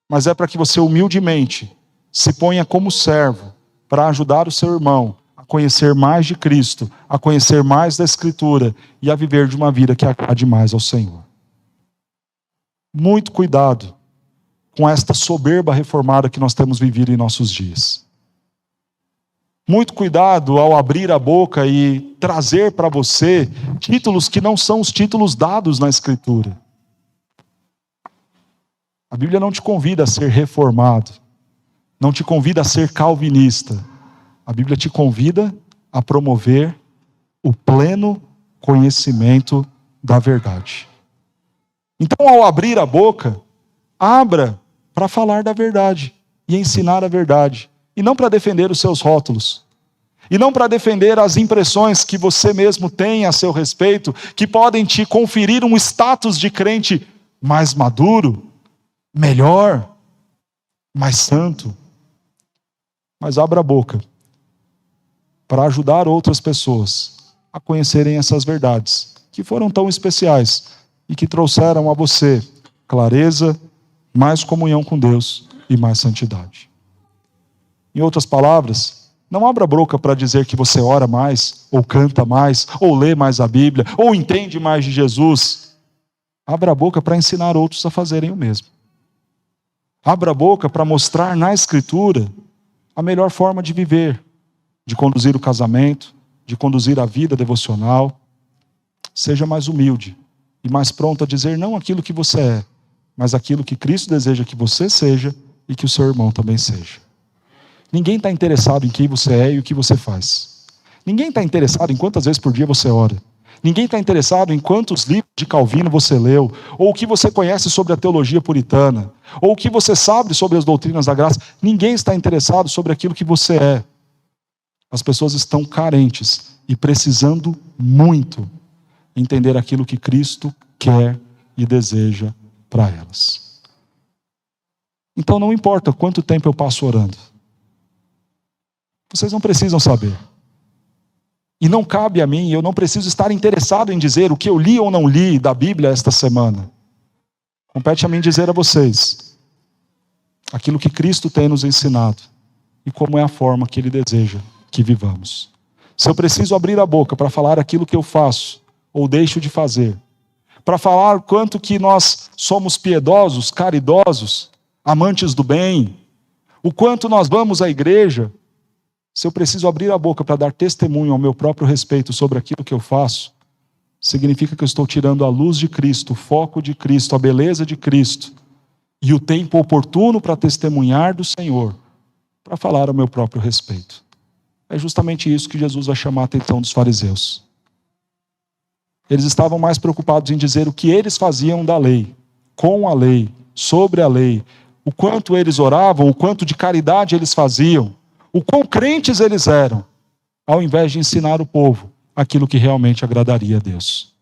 Mas é para que você humildemente se ponha como servo para ajudar o seu irmão a conhecer mais de Cristo, a conhecer mais da Escritura e a viver de uma vida que agrade mais ao Senhor. Muito cuidado com esta soberba reformada que nós temos vivido em nossos dias. Muito cuidado ao abrir a boca e trazer para você títulos que não são os títulos dados na Escritura. A Bíblia não te convida a ser reformado, não te convida a ser calvinista. A Bíblia te convida a promover o pleno conhecimento da verdade. Então, ao abrir a boca, abra para falar da verdade e ensinar a verdade, e não para defender os seus rótulos, e não para defender as impressões que você mesmo tem a seu respeito, que podem te conferir um status de crente mais maduro, melhor, mais santo. Mas abra a boca para ajudar outras pessoas a conhecerem essas verdades, que foram tão especiais e que trouxeram a você clareza, mais comunhão com Deus e mais santidade. Em outras palavras, não abra a boca para dizer que você ora mais, ou canta mais, ou lê mais a Bíblia, ou entende mais de Jesus. Abra a boca para ensinar outros a fazerem o mesmo. Abra a boca para mostrar na Escritura a melhor forma de viver, de conduzir o casamento, de conduzir a vida devocional. Seja mais humilde e mais pronto a dizer não aquilo que você é, mas aquilo que Cristo deseja que você seja e que o seu irmão também seja. Ninguém está interessado em quem você é e o que você faz. Ninguém está interessado em quantas vezes por dia você ora. Ninguém está interessado em quantos livros de Calvino você leu, ou o que você conhece sobre a teologia puritana, ou o que você sabe sobre as doutrinas da graça. Ninguém está interessado sobre aquilo que você é. As pessoas estão carentes e precisando muito entender aquilo que Cristo quer e deseja para elas. Então não importa quanto tempo eu passo orando. Vocês não precisam saber. E não cabe a mim, eu não preciso estar interessado em dizer o que eu li ou não li da Bíblia esta semana. Compete a mim dizer a vocês aquilo que Cristo tem nos ensinado e como é a forma que Ele deseja que vivamos. Se eu preciso abrir a boca para falar aquilo que eu faço ou deixo de fazer, para falar quanto que nós somos piedosos, caridosos, amantes do bem, o quanto nós vamos à igreja, se eu preciso abrir a boca para dar testemunho ao meu próprio respeito sobre aquilo que eu faço, significa que eu estou tirando a luz de Cristo, o foco de Cristo, a beleza de Cristo e o tempo oportuno para testemunhar do Senhor, para falar ao meu próprio respeito. É justamente isso que Jesus vai chamar a atenção dos fariseus. Eles estavam mais preocupados em dizer o que eles faziam da lei, com a lei, sobre a lei, o quanto eles oravam, o quanto de caridade eles faziam, o quão crentes eles eram, ao invés de ensinar o povo aquilo que realmente agradaria a Deus.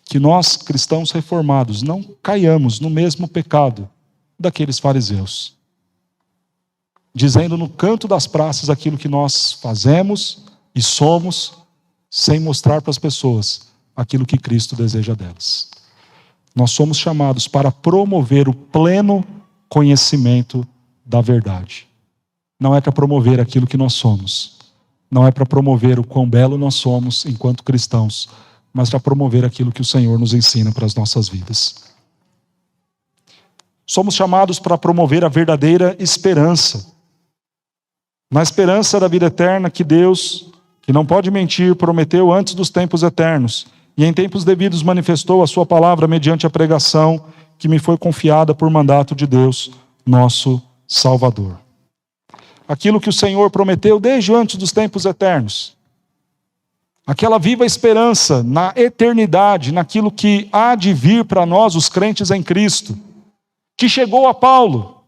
Que nós, cristãos reformados, não caiamos no mesmo pecado daqueles fariseus, dizendo no canto das praças aquilo que nós fazemos e somos, sem mostrar para as pessoas aquilo que Cristo deseja delas. Nós somos chamados para promover o pleno conhecimento da verdade. Não é para promover aquilo que nós somos. Não é para promover o quão belo nós somos enquanto cristãos, mas para promover aquilo que o Senhor nos ensina para as nossas vidas. Somos chamados para promover a verdadeira esperança. Na esperança da vida eterna que Deus, que não pode mentir, prometeu antes dos tempos eternos, e em tempos devidos manifestou a sua palavra mediante a pregação que me foi confiada por mandato de Deus, nosso Salvador. Aquilo que o Senhor prometeu desde antes dos tempos eternos. Aquela viva esperança na eternidade, naquilo que há de vir para nós, os crentes em Cristo, que chegou a Paulo,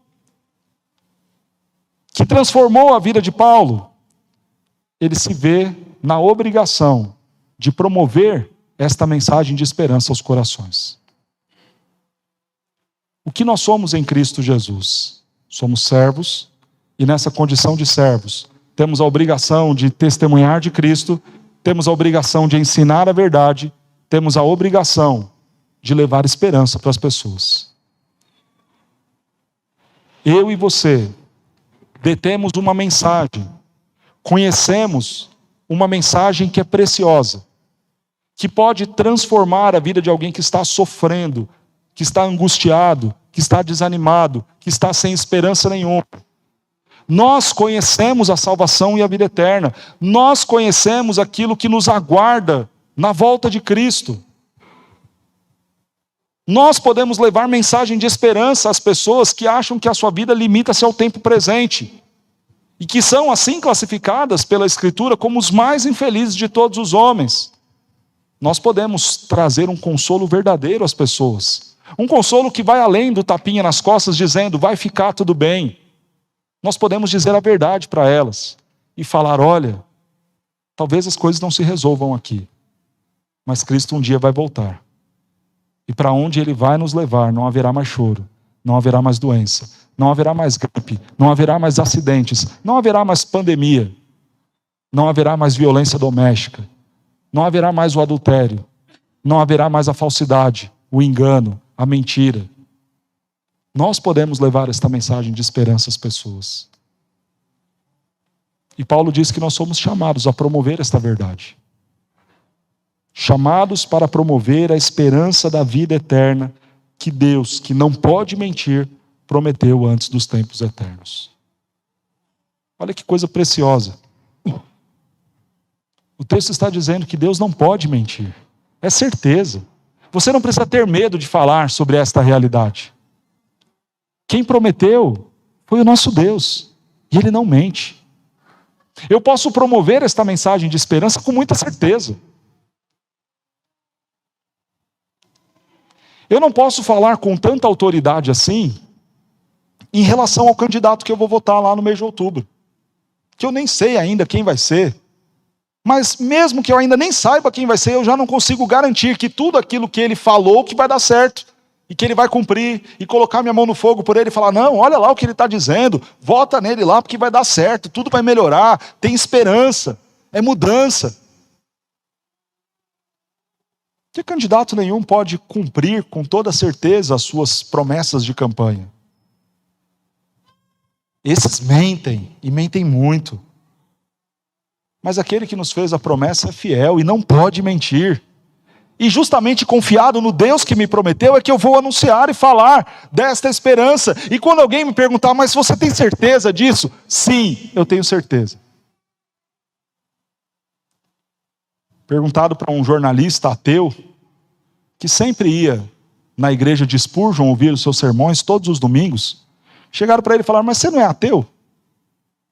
que transformou a vida de Paulo. Ele se vê na obrigação de promover esta mensagem de esperança aos corações. O que nós somos em Cristo Jesus? Somos servos, e nessa condição de servos, temos a obrigação de testemunhar de Cristo, temos a obrigação de ensinar a verdade, temos a obrigação de levar esperança para as pessoas. Eu e você detemos uma mensagem, conhecemos uma mensagem que é preciosa, que pode transformar a vida de alguém que está sofrendo, que está angustiado, que está desanimado, que está sem esperança nenhuma. Nós conhecemos a salvação e a vida eterna. Nós conhecemos aquilo que nos aguarda na volta de Cristo. Nós podemos levar mensagem de esperança às pessoas que acham que a sua vida limita-se ao tempo presente e que são assim classificadas pela Escritura como os mais infelizes de todos os homens. Nós podemos trazer um consolo verdadeiro às pessoas. Um consolo que vai além do tapinha nas costas dizendo, vai ficar tudo bem. Nós podemos dizer a verdade para elas e falar, olha, talvez as coisas não se resolvam aqui, mas Cristo um dia vai voltar. E para onde Ele vai nos levar, não haverá mais choro, não haverá mais doença, não haverá mais gripe, não haverá mais acidentes, não haverá mais pandemia, não haverá mais violência doméstica, não haverá mais o adultério, não haverá mais a falsidade, o engano, a mentira. Nós podemos levar esta mensagem de esperança às pessoas. E Paulo diz que nós somos chamados a promover esta verdade. Chamados para promover a esperança da vida eterna que Deus, que não pode mentir, prometeu antes dos tempos eternos. Olha que coisa preciosa. O texto está dizendo que Deus não pode mentir. É certeza. Você não precisa ter medo de falar sobre esta realidade. Quem prometeu foi o nosso Deus. E Ele não mente. Eu posso promover esta mensagem de esperança com muita certeza. Eu não posso falar com tanta autoridade assim em relação ao candidato que eu vou votar lá no mês de outubro. Que eu nem sei ainda quem vai ser. Mas mesmo que eu ainda nem saiba quem vai ser, eu já não consigo garantir que tudo aquilo que ele falou que vai dar certo. E que ele vai cumprir, e colocar minha mão no fogo por ele e falar, não, olha lá o que ele está dizendo, vota nele lá porque vai dar certo, tudo vai melhorar, tem esperança, é mudança. Que candidato nenhum pode cumprir com toda certeza as suas promessas de campanha. Esses mentem, e mentem muito. Mas aquele que nos fez a promessa é fiel e não pode mentir. E justamente confiado no Deus que me prometeu é que eu vou anunciar e falar desta esperança. E quando alguém me perguntar, mas você tem certeza disso? Sim, eu tenho certeza. Perguntado para um jornalista ateu, que sempre ia na igreja de Spurgeon ouvir os seus sermões todos os domingos, chegaram para ele e falaram, mas você não é ateu? O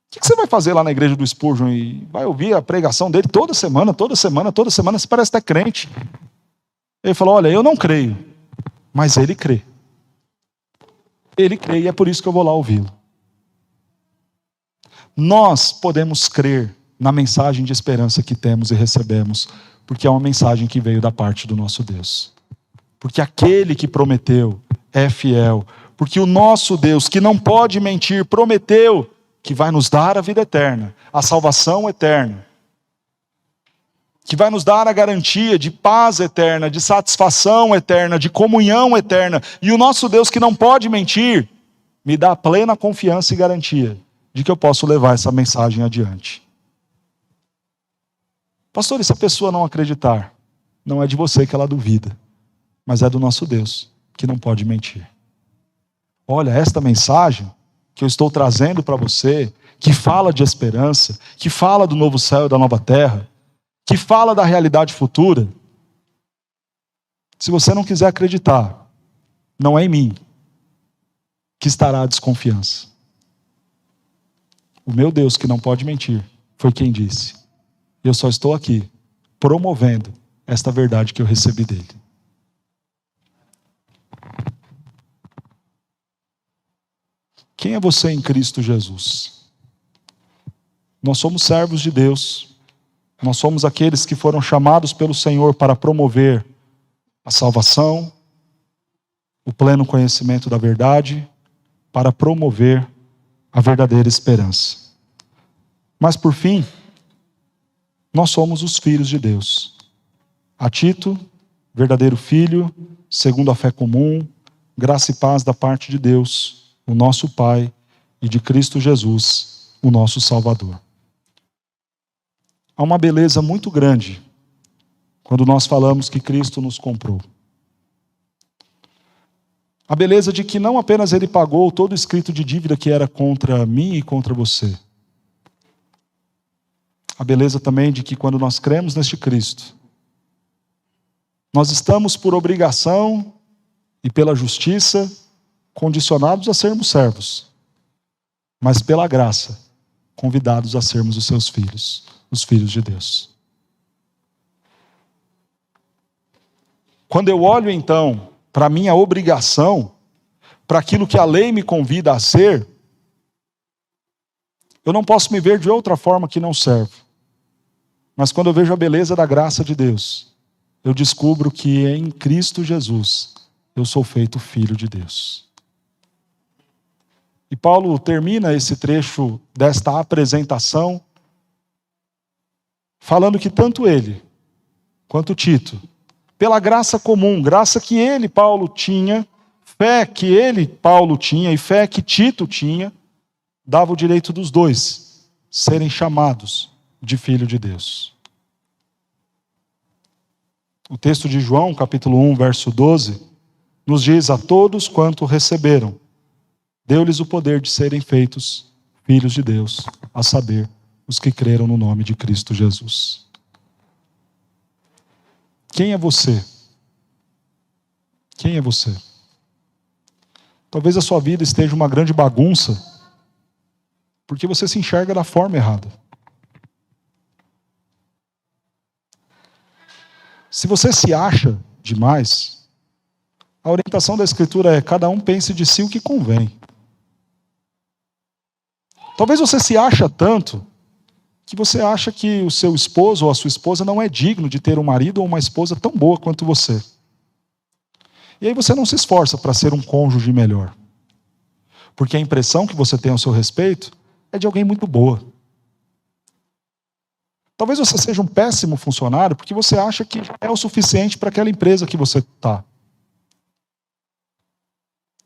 que você vai fazer lá na igreja do Spurgeon? E vai ouvir a pregação dele toda semana, você parece até crente. Ele falou, olha, eu não creio, mas ele crê. Ele crê e é por isso que eu vou lá ouvi-lo. Nós podemos crer na mensagem de esperança que temos e recebemos, porque é uma mensagem que veio da parte do nosso Deus. Porque aquele que prometeu é fiel. Porque o nosso Deus, que não pode mentir, prometeu que vai nos dar a vida eterna, a salvação eterna. Que vai nos dar a garantia de paz eterna, de satisfação eterna, de comunhão eterna. E o nosso Deus, que não pode mentir, me dá plena confiança e garantia de que eu posso levar essa mensagem adiante. Pastor, e se a pessoa não acreditar? Não é de você que ela duvida, mas é do nosso Deus, que não pode mentir. Olha, esta mensagem que eu estou trazendo para você, que fala de esperança, que fala do novo céu e da nova terra, que fala da realidade futura, se você não quiser acreditar, não é em mim que estará a desconfiança. O meu Deus, que não pode mentir, foi quem disse. Eu só estou aqui promovendo esta verdade que eu recebi dele. Quem é você em Cristo Jesus? Nós somos servos de Deus. Nós somos aqueles que foram chamados pelo Senhor para promover a salvação, o pleno conhecimento da verdade, para promover a verdadeira esperança. Mas por fim, nós somos os filhos de Deus. A Tito, verdadeiro filho, segundo a fé comum, graça e paz da parte de Deus, o nosso Pai, e de Cristo Jesus, o nosso Salvador. Há uma beleza muito grande quando nós falamos que Cristo nos comprou. A beleza de que não apenas Ele pagou todo o escrito de dívida que era contra mim e contra você. A beleza também de que quando nós cremos neste Cristo, nós estamos por obrigação e pela justiça condicionados a sermos servos, mas pela graça convidados a sermos os seus filhos, os filhos de Deus. Quando eu olho então para a minha obrigação, para aquilo que a lei me convida a ser, eu não posso me ver de outra forma que não servo. Mas quando eu vejo a beleza da graça de Deus, eu descubro que em Cristo Jesus eu sou feito filho de Deus. E Paulo termina esse trecho desta apresentação falando que tanto ele quanto Tito, pela graça comum, graça que ele, Paulo, tinha, fé que ele, Paulo, tinha e fé que Tito tinha, dava o direito dos dois serem chamados de filho de Deus. O texto de João, capítulo 1, verso 12, nos diz: a todos quanto receberam, deu-lhes o poder de serem feitos filhos de Deus, a saber, os que creram no nome de Cristo Jesus. Quem é você? Quem é você? Talvez a sua vida esteja uma grande bagunça, porque você se enxerga da forma errada. Se você se acha demais, a orientação da Escritura é: cada um pense de si o que convém. Talvez você se acha tanto que você acha que o seu esposo ou a sua esposa não é digno de ter um marido ou uma esposa tão boa quanto você. E aí você não se esforça para ser um cônjuge melhor. Porque a impressão que você tem ao seu respeito é de alguém muito boa. Talvez você seja um péssimo funcionário porque você acha que é o suficiente para aquela empresa que você está.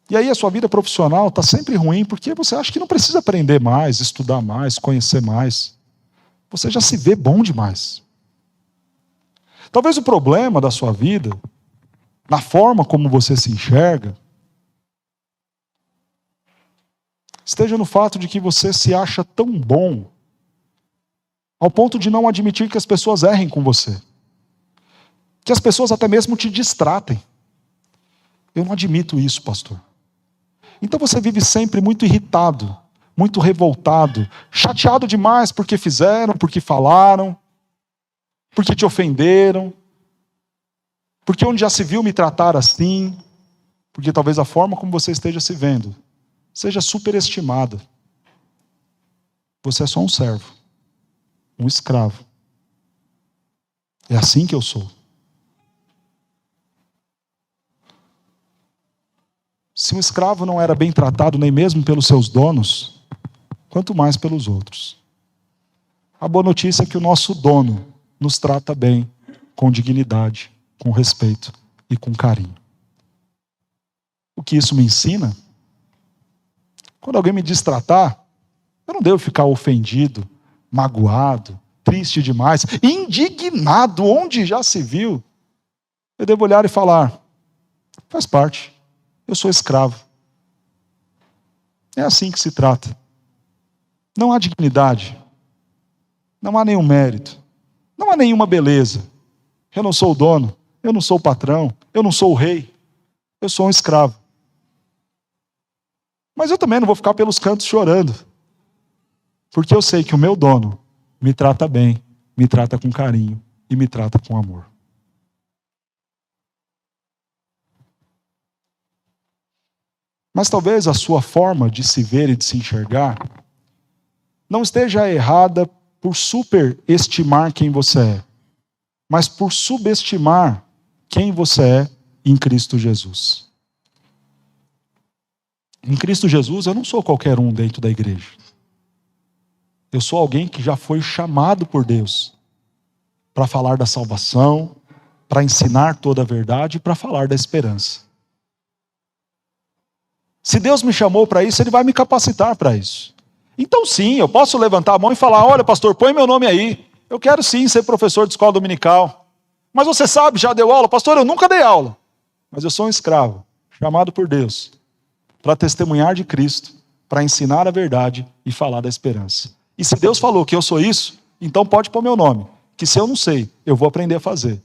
E aí a sua vida profissional está sempre ruim porque você acha que não precisa aprender mais, estudar mais, conhecer mais. Você já se vê bom demais. Talvez o problema da sua vida, na forma como você se enxerga, esteja no fato de que você se acha tão bom ao ponto de não admitir que as pessoas errem com você. Que as pessoas até mesmo te distratem. Eu não admito isso, pastor. Então você vive sempre muito irritado, muito revoltado, chateado demais porque fizeram, porque falaram, porque te ofenderam, porque onde já se viu me tratar assim, porque talvez a forma como você esteja se vendo seja superestimada. Você é só um servo, um escravo. É assim que eu sou. Se um escravo não era bem tratado nem mesmo pelos seus donos, quanto mais pelos outros. A boa notícia é que o nosso dono nos trata bem, com dignidade, com respeito e com carinho. O que isso me ensina? Quando alguém me destratar, eu não devo ficar ofendido, magoado, triste demais, indignado, onde já se viu. Eu devo olhar e falar, faz parte. Eu sou escravo. É assim que se trata. Não há dignidade. Não há nenhum mérito. Não há nenhuma beleza. Eu não sou o dono. Eu não sou o patrão. Eu não sou o rei. Eu sou um escravo. Mas eu também não vou ficar pelos cantos chorando. Porque eu sei que o meu dono me trata bem, me trata com carinho e me trata com amor. Mas talvez a sua forma de se ver e de se enxergar não esteja errada por superestimar quem você é, mas por subestimar quem você é em Cristo Jesus. Em Cristo Jesus eu não sou qualquer um dentro da igreja. Eu sou alguém que já foi chamado por Deus para falar da salvação, para ensinar toda a verdade e para falar da esperança. Se Deus me chamou para isso, Ele vai me capacitar para isso. Então sim, eu posso levantar a mão e falar, olha pastor, põe meu nome aí. Eu quero sim ser professor de escola dominical. Mas você sabe, já deu aula? Pastor, eu nunca dei aula. Mas eu sou um escravo, chamado por Deus, para testemunhar de Cristo, para ensinar a verdade e falar da esperança. E se Deus falou que eu sou isso, então pode pôr meu nome. Que se eu não sei, eu vou aprender a fazer.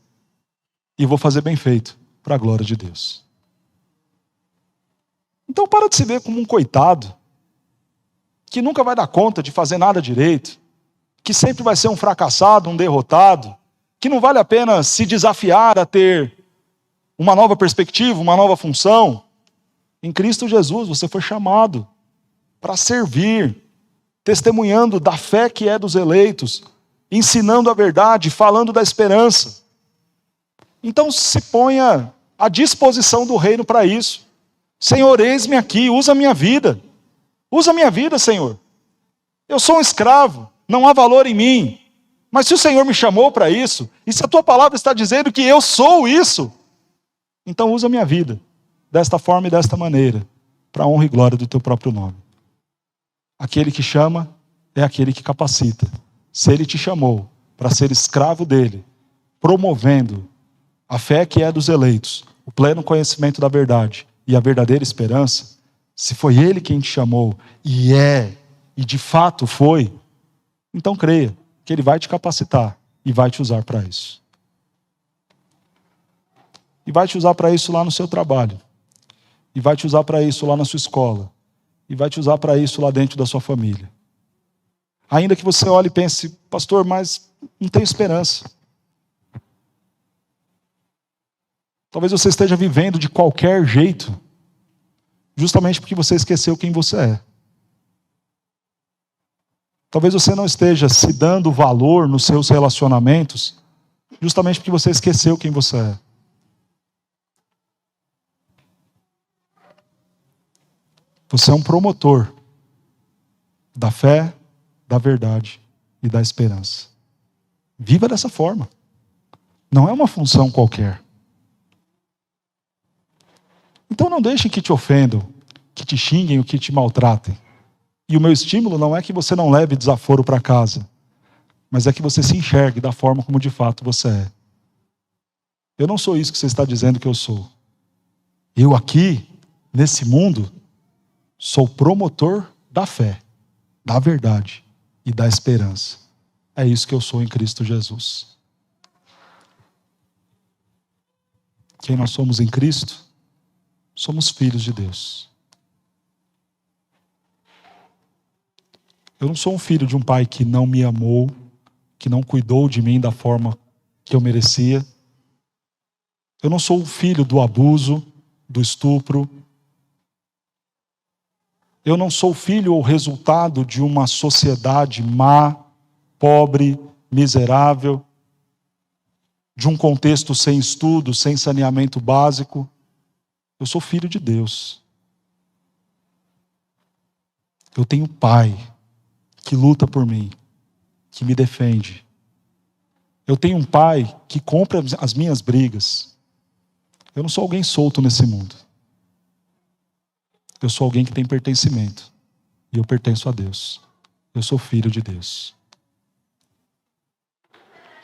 E vou fazer bem feito, para a glória de Deus. Então para de se ver como um coitado, que nunca vai dar conta de fazer nada direito, que sempre vai ser um fracassado, um derrotado, que não vale a pena se desafiar a ter uma nova perspectiva, uma nova função. Em Cristo Jesus você foi chamado para servir, testemunhando da fé que é dos eleitos, ensinando a verdade, falando da esperança. Então se ponha à disposição do reino para isso. Senhor, eis-me aqui, usa a minha vida. Usa a minha vida, Senhor. Eu sou um escravo, não há valor em mim. Mas se o Senhor me chamou para isso, e se a tua palavra está dizendo que eu sou isso, então usa a minha vida, desta forma e desta maneira, para a honra e glória do teu próprio nome. Aquele que chama é aquele que capacita. Se Ele te chamou para ser escravo dEle, promovendo a fé que é dos eleitos, o pleno conhecimento da verdade, e a verdadeira esperança, se foi Ele quem te chamou, e de fato foi, então creia que Ele vai te capacitar e vai te usar para isso. E vai te usar para isso lá no seu trabalho, e vai te usar para isso lá na sua escola, e vai te usar para isso lá dentro da sua família. Ainda que você olhe e pense, pastor, mas não tenho esperança. Talvez você esteja vivendo de qualquer jeito, justamente porque você esqueceu quem você é. Talvez você não esteja se dando valor nos seus relacionamentos, justamente porque você esqueceu quem você é. Você é um promotor da fé, da verdade e da esperança. Viva dessa forma. Não é uma função qualquer. Então não deixem que te ofendam, que te xinguem ou que te maltratem. E o meu estímulo não é que você não leve desaforo para casa, mas é que você se enxergue da forma como de fato você é. Eu não sou isso que você está dizendo que eu sou. Eu aqui, nesse mundo, sou promotor da fé, da verdade e da esperança. É isso que eu sou em Cristo Jesus. Quem nós somos em Cristo? Somos filhos de Deus. Eu não sou um filho de um pai que não me amou, que não cuidou de mim da forma que eu merecia. Eu não sou um filho do abuso, do estupro. Eu não sou filho ou resultado de uma sociedade má, pobre, miserável, de um contexto sem estudo, sem saneamento básico. Eu sou filho de Deus. Eu tenho pai que luta por mim, que me defende. Eu tenho um pai que compra as minhas brigas. Eu não sou alguém solto nesse mundo. Eu sou alguém que tem pertencimento. E eu pertenço a Deus. Eu sou filho de Deus.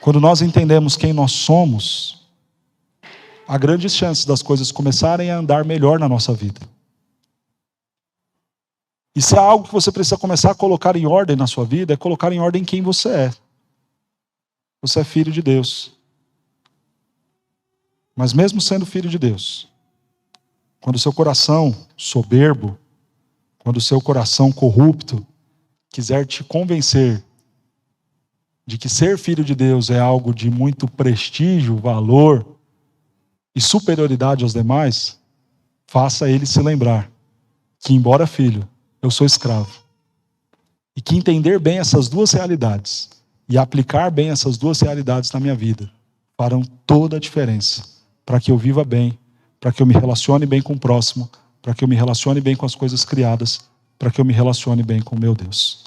Quando nós entendemos quem nós somos, há grandes chances das coisas começarem a andar melhor na nossa vida. E se há algo que você precisa começar a colocar em ordem na sua vida, é colocar em ordem quem você é. Você é filho de Deus. Mas mesmo sendo filho de Deus, quando o seu coração soberbo, quando o seu coração corrupto quiser te convencer de que ser filho de Deus é algo de muito prestígio, valor e superioridade aos demais, faça ele se lembrar que, embora filho, eu sou escravo. E que entender bem essas duas realidades e aplicar bem essas duas realidades na minha vida farão toda a diferença para que eu viva bem, para que eu me relacione bem com o próximo, para que eu me relacione bem com as coisas criadas, para que eu me relacione bem com o meu Deus.